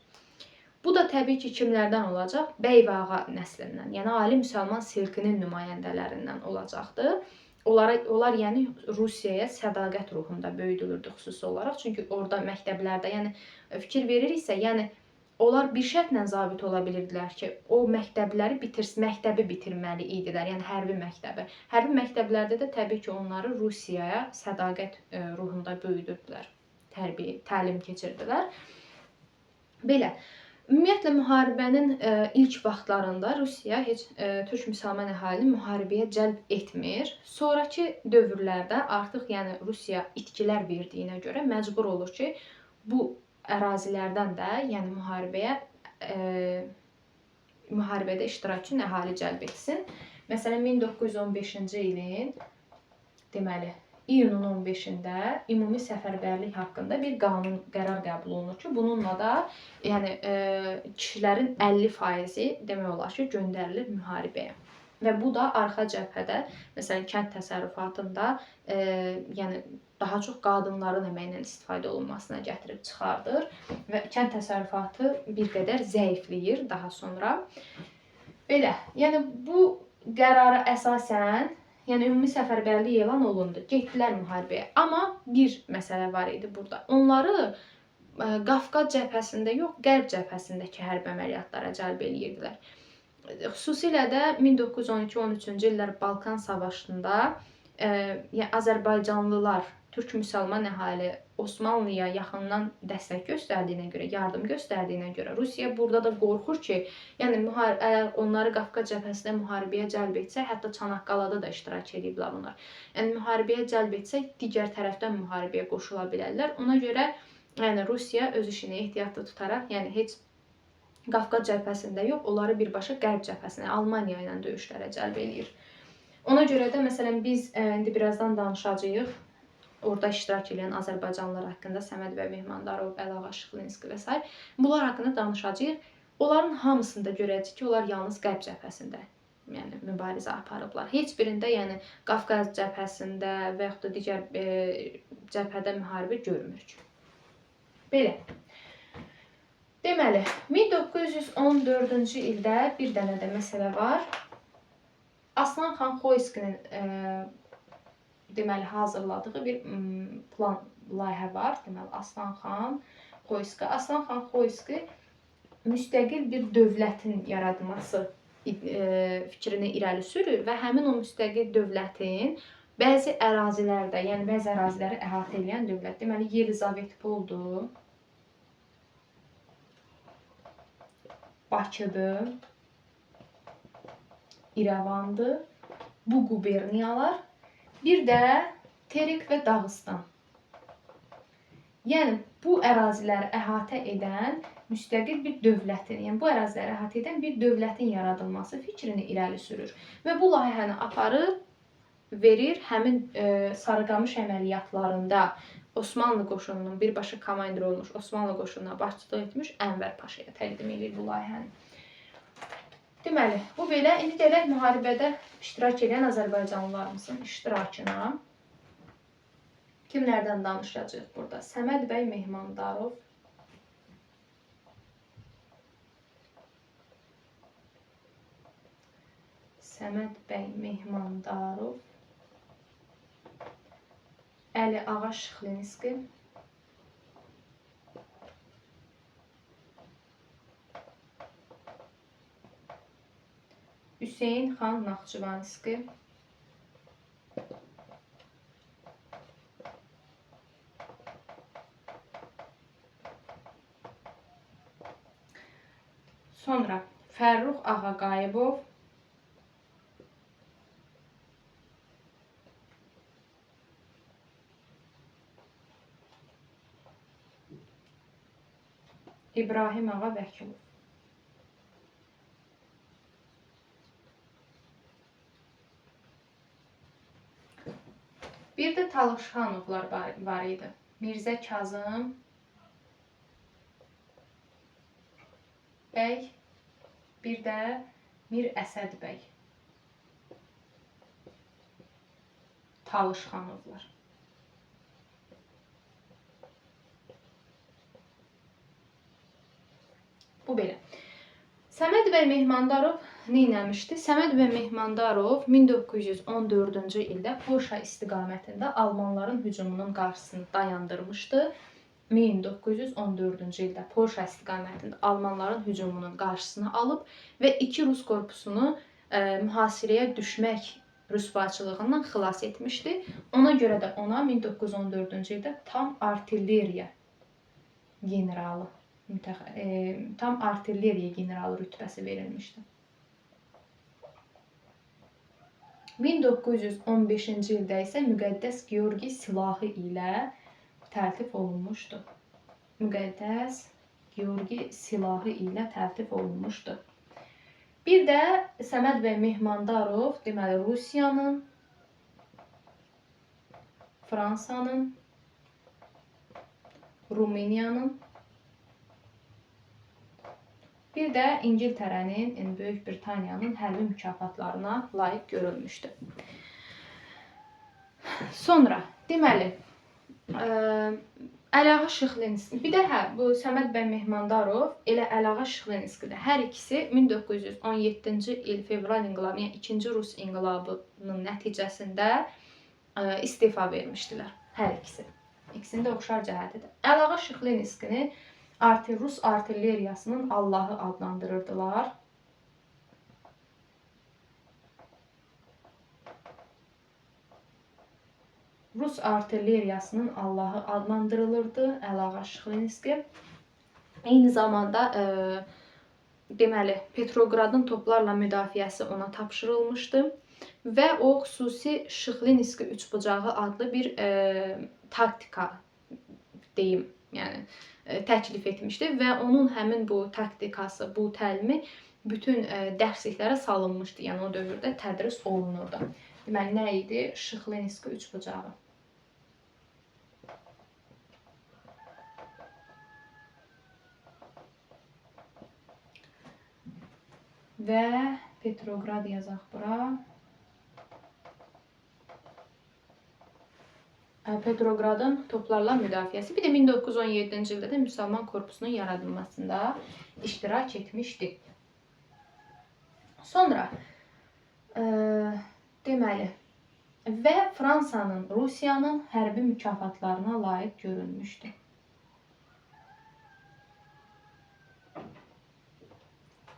Bu da təbii ki, kimlərdən olacaq? Bəy və ağa nəslindən, yəni ali müsəlman silkinin nümayəndələrindən olacaqdı. Onlar yəni Rusiyaya sədaqət ruhunda böyüdülürdü xüsusi olaraq. Çünki orada məktəblərdə, yəni fikir veririksə, yəni onlar bir şərtlə zabit ola bilirdilər ki, o məktəbi bitirməli idilər, yəni hərbi məktəbi. Hərbi məktəblərdə də təbii ki, onları Rusiyaya sədaqət ruhunda böyüdürdülər, təlim keçirdilər. Belə. Ümumiyyətlə müharibənin ilk vaxtlarında Rusiya heç türk müsəlman əhalini müharibəyə cəlb etmir. Sonrakı dövrlərdə artıq yəni Rusiya itkilər verdiyinə görə məcbur olur ki, bu ərazilərdən də yəni müharibədə iştirak üçün əhali cəlb etsin. Məsələn 1915-ci ilin deməli iyunun 15-də ümumi səfərbərlik haqqında bir qanun qərar qəbul olunur ki, bununla da yəni kişilərin 50%-i demək olar ki, göndərilir müharibəyə. Və bu da arxa cəbhədə, məsələn, kənd təsərrüfatında yəni daha çox qadınların əməyindən istifadə olunmasına gətirib çıxardır və kənd təsərrüfatı bir qədər zəifləyir daha sonra. Belə, yəni bu qərara əsasən yəni ümumi səfərbərlik elan olundu. Getdilər müharibəyə. Amma bir məsələ var idi burada. Onları Qafqaz cəbhəsində yox, Qərb cəbhəsindəki hərbi əməliyyatlara cəlb edirdilər. Xüsusilə də 1912-13-cü illər Balkan savaşında yəni Azərbaycanlılar, türk müsəlman əhali Osmanlıya yaxından dəstək göstərdiyinə görə, yardım göstərdiyinə görə Rusiya burada da qorxur ki, yəni əgər onları Qafqaz cəbhəsində müharibəyə cəlb etsək, hətta Çanaqqalada da iştirak ediblər onlar. Yəni müharibəyə cəlb etsək, digər tərəfdən müharibəyə qoşula bilərlər. Ona görə yəni Rusiya öz işini ehtiyatlı tutaraq, yəni heç Qafqaz cəbhəsində yox, onları birbaşa Qərb cəbhəsinə, Almaniya ilə döyüşlərə cəlb eləyir. Ona görə də məsələn biz indi birazdan danışacağıq. Orada iştirak edən Azərbaycanlılar haqqında Səməd bəy Mehmandarov, Əlağa Şıxlinski və s. Bunlar haqqında danışacağıq. Onların hamısında görəcəyik ki, onlar yalnız Qərb cəbhəsində yəni mübarizə aparıblar. Heç birində yəni Qafqaz cəbhəsində və yaxud da digər cəbhədə müharibə görmürük. Belə. Deməli, 1914-cü ildə bir dənə də məsələ var. Aslanxan Xoyskinin deməli hazırladığı bir plan, layihə var. Deməli Aslanxan Xoyski. Aslanxan Xoyski müstəqil bir dövlətin yaradılması fikrini irəli sürür və həmin o müstəqil dövlətin bəzi ərazilərdə, yəni bəzi əraziləri əhatə edən dövlət. Deməli Yelizavetpoldur, Bakıdır, İrəvandır, bu quberniyalar, bir də Terik və Dağıstan. Yəni bu əraziləri əhatə edən müstəqil bir dövlətin, yəni bu əraziləri əhatə edən bir dövlətin yaradılması fikrini irəli sürür. Və bu layihəni aparır, verir həmin Sarıqamış əməliyyatlarında Osmanlı qoşununun birbaşa komandiri olmuş, Osmanlı qoşununa başçılıq etmiş Ənvər Paşaya təqdim edir bu layihəni. Deməli, bu belə. İndi gələk müharibədə iştirak edən Azərbaycanlılarımızın iştirakına. Kimlərdən danışacağıq burada? Səməd bəy Mehmandarov, Əliağa Şıxlinski, Hüseyn xan Naxçıvanski, sonra Fərrux Ağaqayıbov, İbrahim Ağa Vəkilov. Bir də Talışxanovlar var idi. Mirzə Kazım bəy, bir də Mir Əsəd bəy. Talışxanovlar. Bu belə. Səməd bəy Mehmandarov neyləmişdi? Səməd bəy Mehmandarov 1914-cü ildə Polşa istiqamətində Almanların hücumunun qarşısını dayandırmışdı. 1914-cü ildə Polşa istiqamətində Almanların hücumunun qarşısını alıb və 2 Rus korpusunu mühasirəyə düşmək rüsvaçılığından xilas etmişdi. Ona görə də ona 1914-cü ildə tam artilleriya generalı tam artilleriya generalı rütbəsi verilmişdi. 1915-ci ildə isə Müqəddəs Georgi silahı ilə təltif olunmuşdu. Müqəddəs Georgi silahı ilə təltif olunmuşdu. Bir də Səməd bəy Mehmandarov, deməli Rusiyanın, Fransanın, Rumıniyanın, bir də İngiltərənin, yəni Böyük Britaniyanın hərbi mükafatlarına layiq görülmüşdü. Sonra, deməli, Əliağa Şıxlinski, bir də bu Səməd bəy Mehmandarov, elə Əliağa Şıxlinski də hər ikisi 1917-ci il fevral inqilabı, yəni 2-ci Rus inqilabının nəticəsində istefa vermişdilər. Hər ikisi. İkisində oxşar cəhətidir. Əliağa Şıxlinskini Rus artilleriyasının Allahı adlandırırdılar. Rus artilleriyasının Allahı adlandırılırdı Əliağa Şıxlinski. Eyni zamanda deməli Petrogradın toplarla müdafiəsi ona tapşırılmışdı və o xüsusi Şıxlinski üçbucağı adlı bir taktika deyim, yəni təklif etmişdi və onun həmin bu taktikası, bu təlimi bütün dərsliklərə salınmışdı. Yəni o dövrdə tədris olunurdu. Deməli, nə idi? Şıxlinski üçbucağı. Və Petrograd yazaq bura. Petrogradın toplarla müdafiəsi. Bir də 1917-ci ildə də Müsəlman korpusunun yaradılmasında iştirak etmişdi. Sonra deməli və Fransanın, Rusiyanın hərbi mükafatlarına layiq görülmüşdü.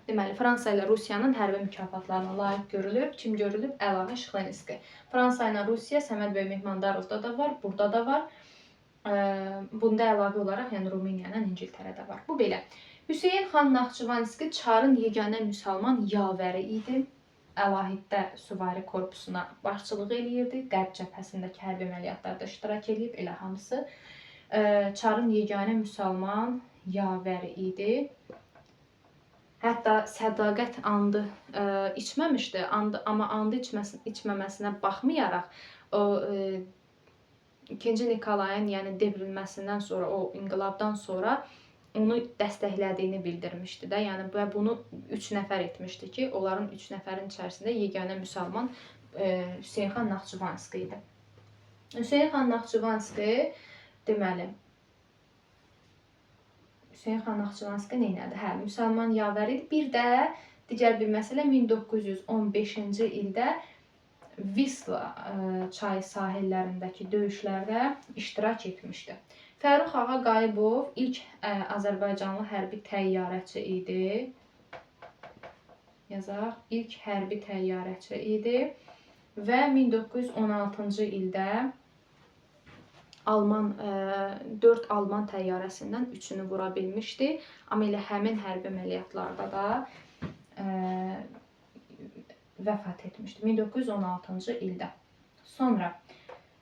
Deməli, Fransa ilə Rusiyanın hərbi mükafatlarına layiq görülüb. Kim görülüb? Əliağa Şıxlinski. Fransa ilə Rusiya, Səməd bəy Mehmandarovda da var, burada da var. Bunda əlavə olaraq, yəni Rumıniya ilə İngiltərədə var. Bu belə. Hüseyn xan Naxçıvanski Çarın yeganə müsəlman yavəri idi. Əlahiddə süvari korpusuna başçılıq eləyirdi. Qərb cəbhəsindəki hərbi əməliyyatlarda iştirak edib, elə hamısı. Çarın yeganə müsəlman yavəri idi. Hətta sədaqət andı içməmişdi, amma andı içməməsinə baxmayaraq, o 2-ci Nikolayın yəni devrilməsindən sonra, o inqilabdan sonra onu dəstəklədiyini bildirmişdi də. Yəni bunu 3 nəfər etmişdi ki, onların 3 nəfərin içərisində yeganə müsəlman Hüseyn xan Naxçıvanski idi. Hüseyn xan Naxçıvanski deməli Hüseyn xan Naxçıvanski neynədi? Hə, müsəlman yavəri idi. Bir də digər bir məsələ 1915-ci ildə Visla çayı sahillərindəki döyüşlərdə iştirak etmişdi. Fərrux ağa Qayıbov ilk Azərbaycanlı hərbi təyyarəçi idi. Yazaq, ilk hərbi təyyarəçi idi və 1916-cı ildə 4 Alman təyyarəsindən 3-ünü vura bilmişdi. Amma elə həmin hərbi əməliyyatlarda da vəfat etmişdi 1916-cı ildə. Sonra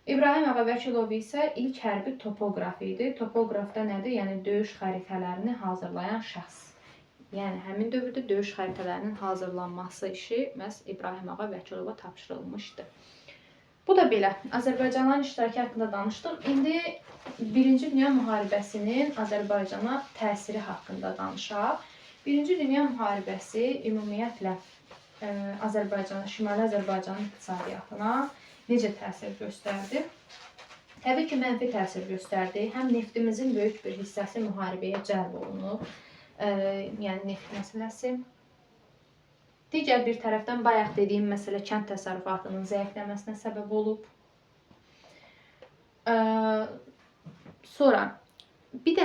İbrahim ağa Vəkilov isə ilk hərbi topoqraf idi. Topoqraf da nədir? Yəni döyüş xəritələrini hazırlayan şəxs. Yəni həmin dövrdə döyüş xəritələrinin hazırlanması işi məhz İbrahim ağa Vəkilova tapşırılmışdı. Bu da belə. Azərbaycanların iştirakı haqqında danışdıq. İndi 1-ci Dünya müharibəsinin Azərbaycana təsiri haqqında danışaq. 1-ci Dünya müharibəsi ümumiyyətlə Azərbaycana, Şimali Azərbaycanın iqtisadiyyatına necə təsir göstərdi? Təbii ki, mənfi təsir göstərdi. Həm neftimizin böyük bir hissəsi müharibəyə cəlb olunub. Yəni neft məsələsi. Digər bir tərəfdən bayaq dediyim məsələ kənd təsərrüfatının zəifləməsinə səbəb olub. Sonra bir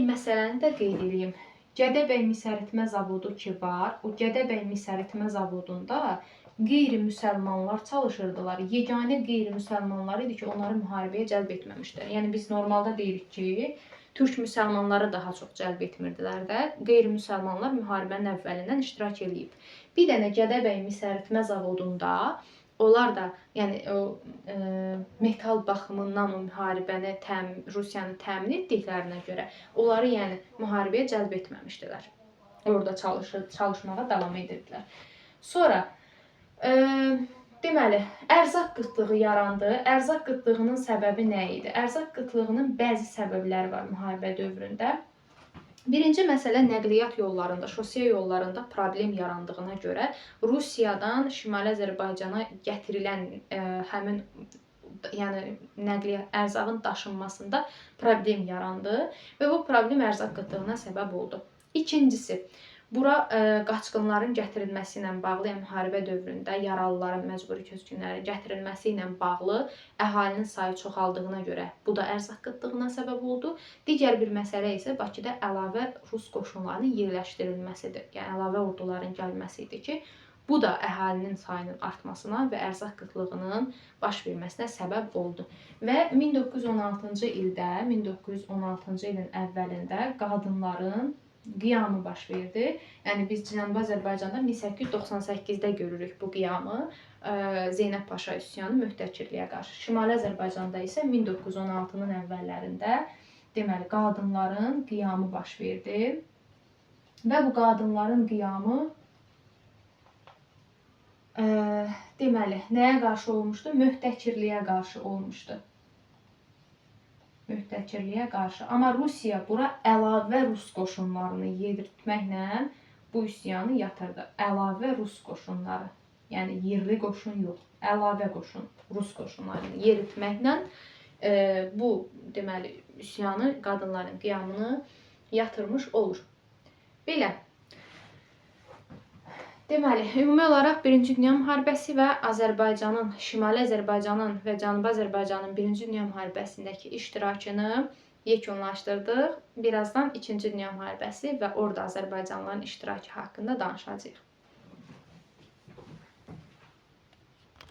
məsələni də qeyd edeyim. Gədəbəy misəritmə zavodu ki var, o Gədəbəy misəritmə zavodunda qeyri-müsəlmanlar çalışırdılar. Yeganə qeyri-müsəlmanlar idi ki, onları müharibəyə cəlb etməmişdilər. Yəni biz normalda deyirik ki, türk müsəlmanları daha çox cəlb etmirdilər də. Qeyri-müsəlmanlar müharibənin əvvəlindən iştirak eləyib. Bir dənə Gədəbəy misəritmə zavodunda onlar da, yəni o metal baxımından o müharibəni Rusiyanı təmin etdiklərinə görə onları yəni müharibəyə cəlb etməmişdilər. Orada çalışmağa davam edirdilər. Sonra deməli, ərzaq qıtlığı yarandı. Ərzaq qıtlığının səbəbi nə idi? Ərzaq qıtlığının bəzi səbəbləri var müharibə dövründə. Birinci məsələ nəqliyyat yollarında, şosiya yollarında problem yarandığına görə Rusiyadan Şimali Azərbaycana gətirilən həmin yəni nəqliyyat ərzağın daşınmasında problem yarandı və bu problem ərzaq qıtlığına səbəb oldu. İkincisi, bura qaçqınların gətirilməsi ilə bağlı, yəni müharibə dövründə yaralıların, məcburi köçkünlərin gətirilməsi ilə bağlı əhalinin sayı çoxaldığına görə bu da ərzaq qıtlığına səbəb oldu. Digər bir məsələ isə Bakıda əlavə rus qoşunlarının yerləşdirilməsidir. Yəni əlavə orduların gəlməsi idi ki, bu da əhalinin sayının artmasına və ərzaq qıtlığının baş verməsinə səbəb oldu. Və 1916-cı ildə, 1916-cı ilin əvvəlində qadınların qiyamı baş verdi. Yəni biz Cənubi Azərbaycanda 1898-də görürük bu qiyamı. Zeynəb Paşa üsyanı mühtəçirliyə qarşı. Şimali Azərbaycanda isə 1916-nın əvvəllərində deməli qadınların qiyamı baş verdi. Və bu qadınların qiyamı deməli nəyə qarşı olmuşdu? Mühtəçirliyə qarşı olmuşdu. Mühtəçirliyə qarşı. Amma Rusiya bura əlavə rus qoşunlarını yedirtməklə bu üsyanı yatırdı. Əlavə rus qoşunları. Yəni yerli qoşun yox, əlavə qoşun, rus qoşunlarını yeritməklə bu deməli üsyanı, qadınların qiyamını yatırmış olur. Belə. Deməli, ümumi olaraq 1-ci Dünya müharibəsi və Azərbaycanın, Şimali Azərbaycanın və Cənubi Azərbaycanın 1-ci Dünya müharibəsindəki iştirakını yekunlaşdırdıq. Birazdan 2-ci Dünya müharibəsi və orada Azərbaycanlıların iştirakı haqqında danışacağıq.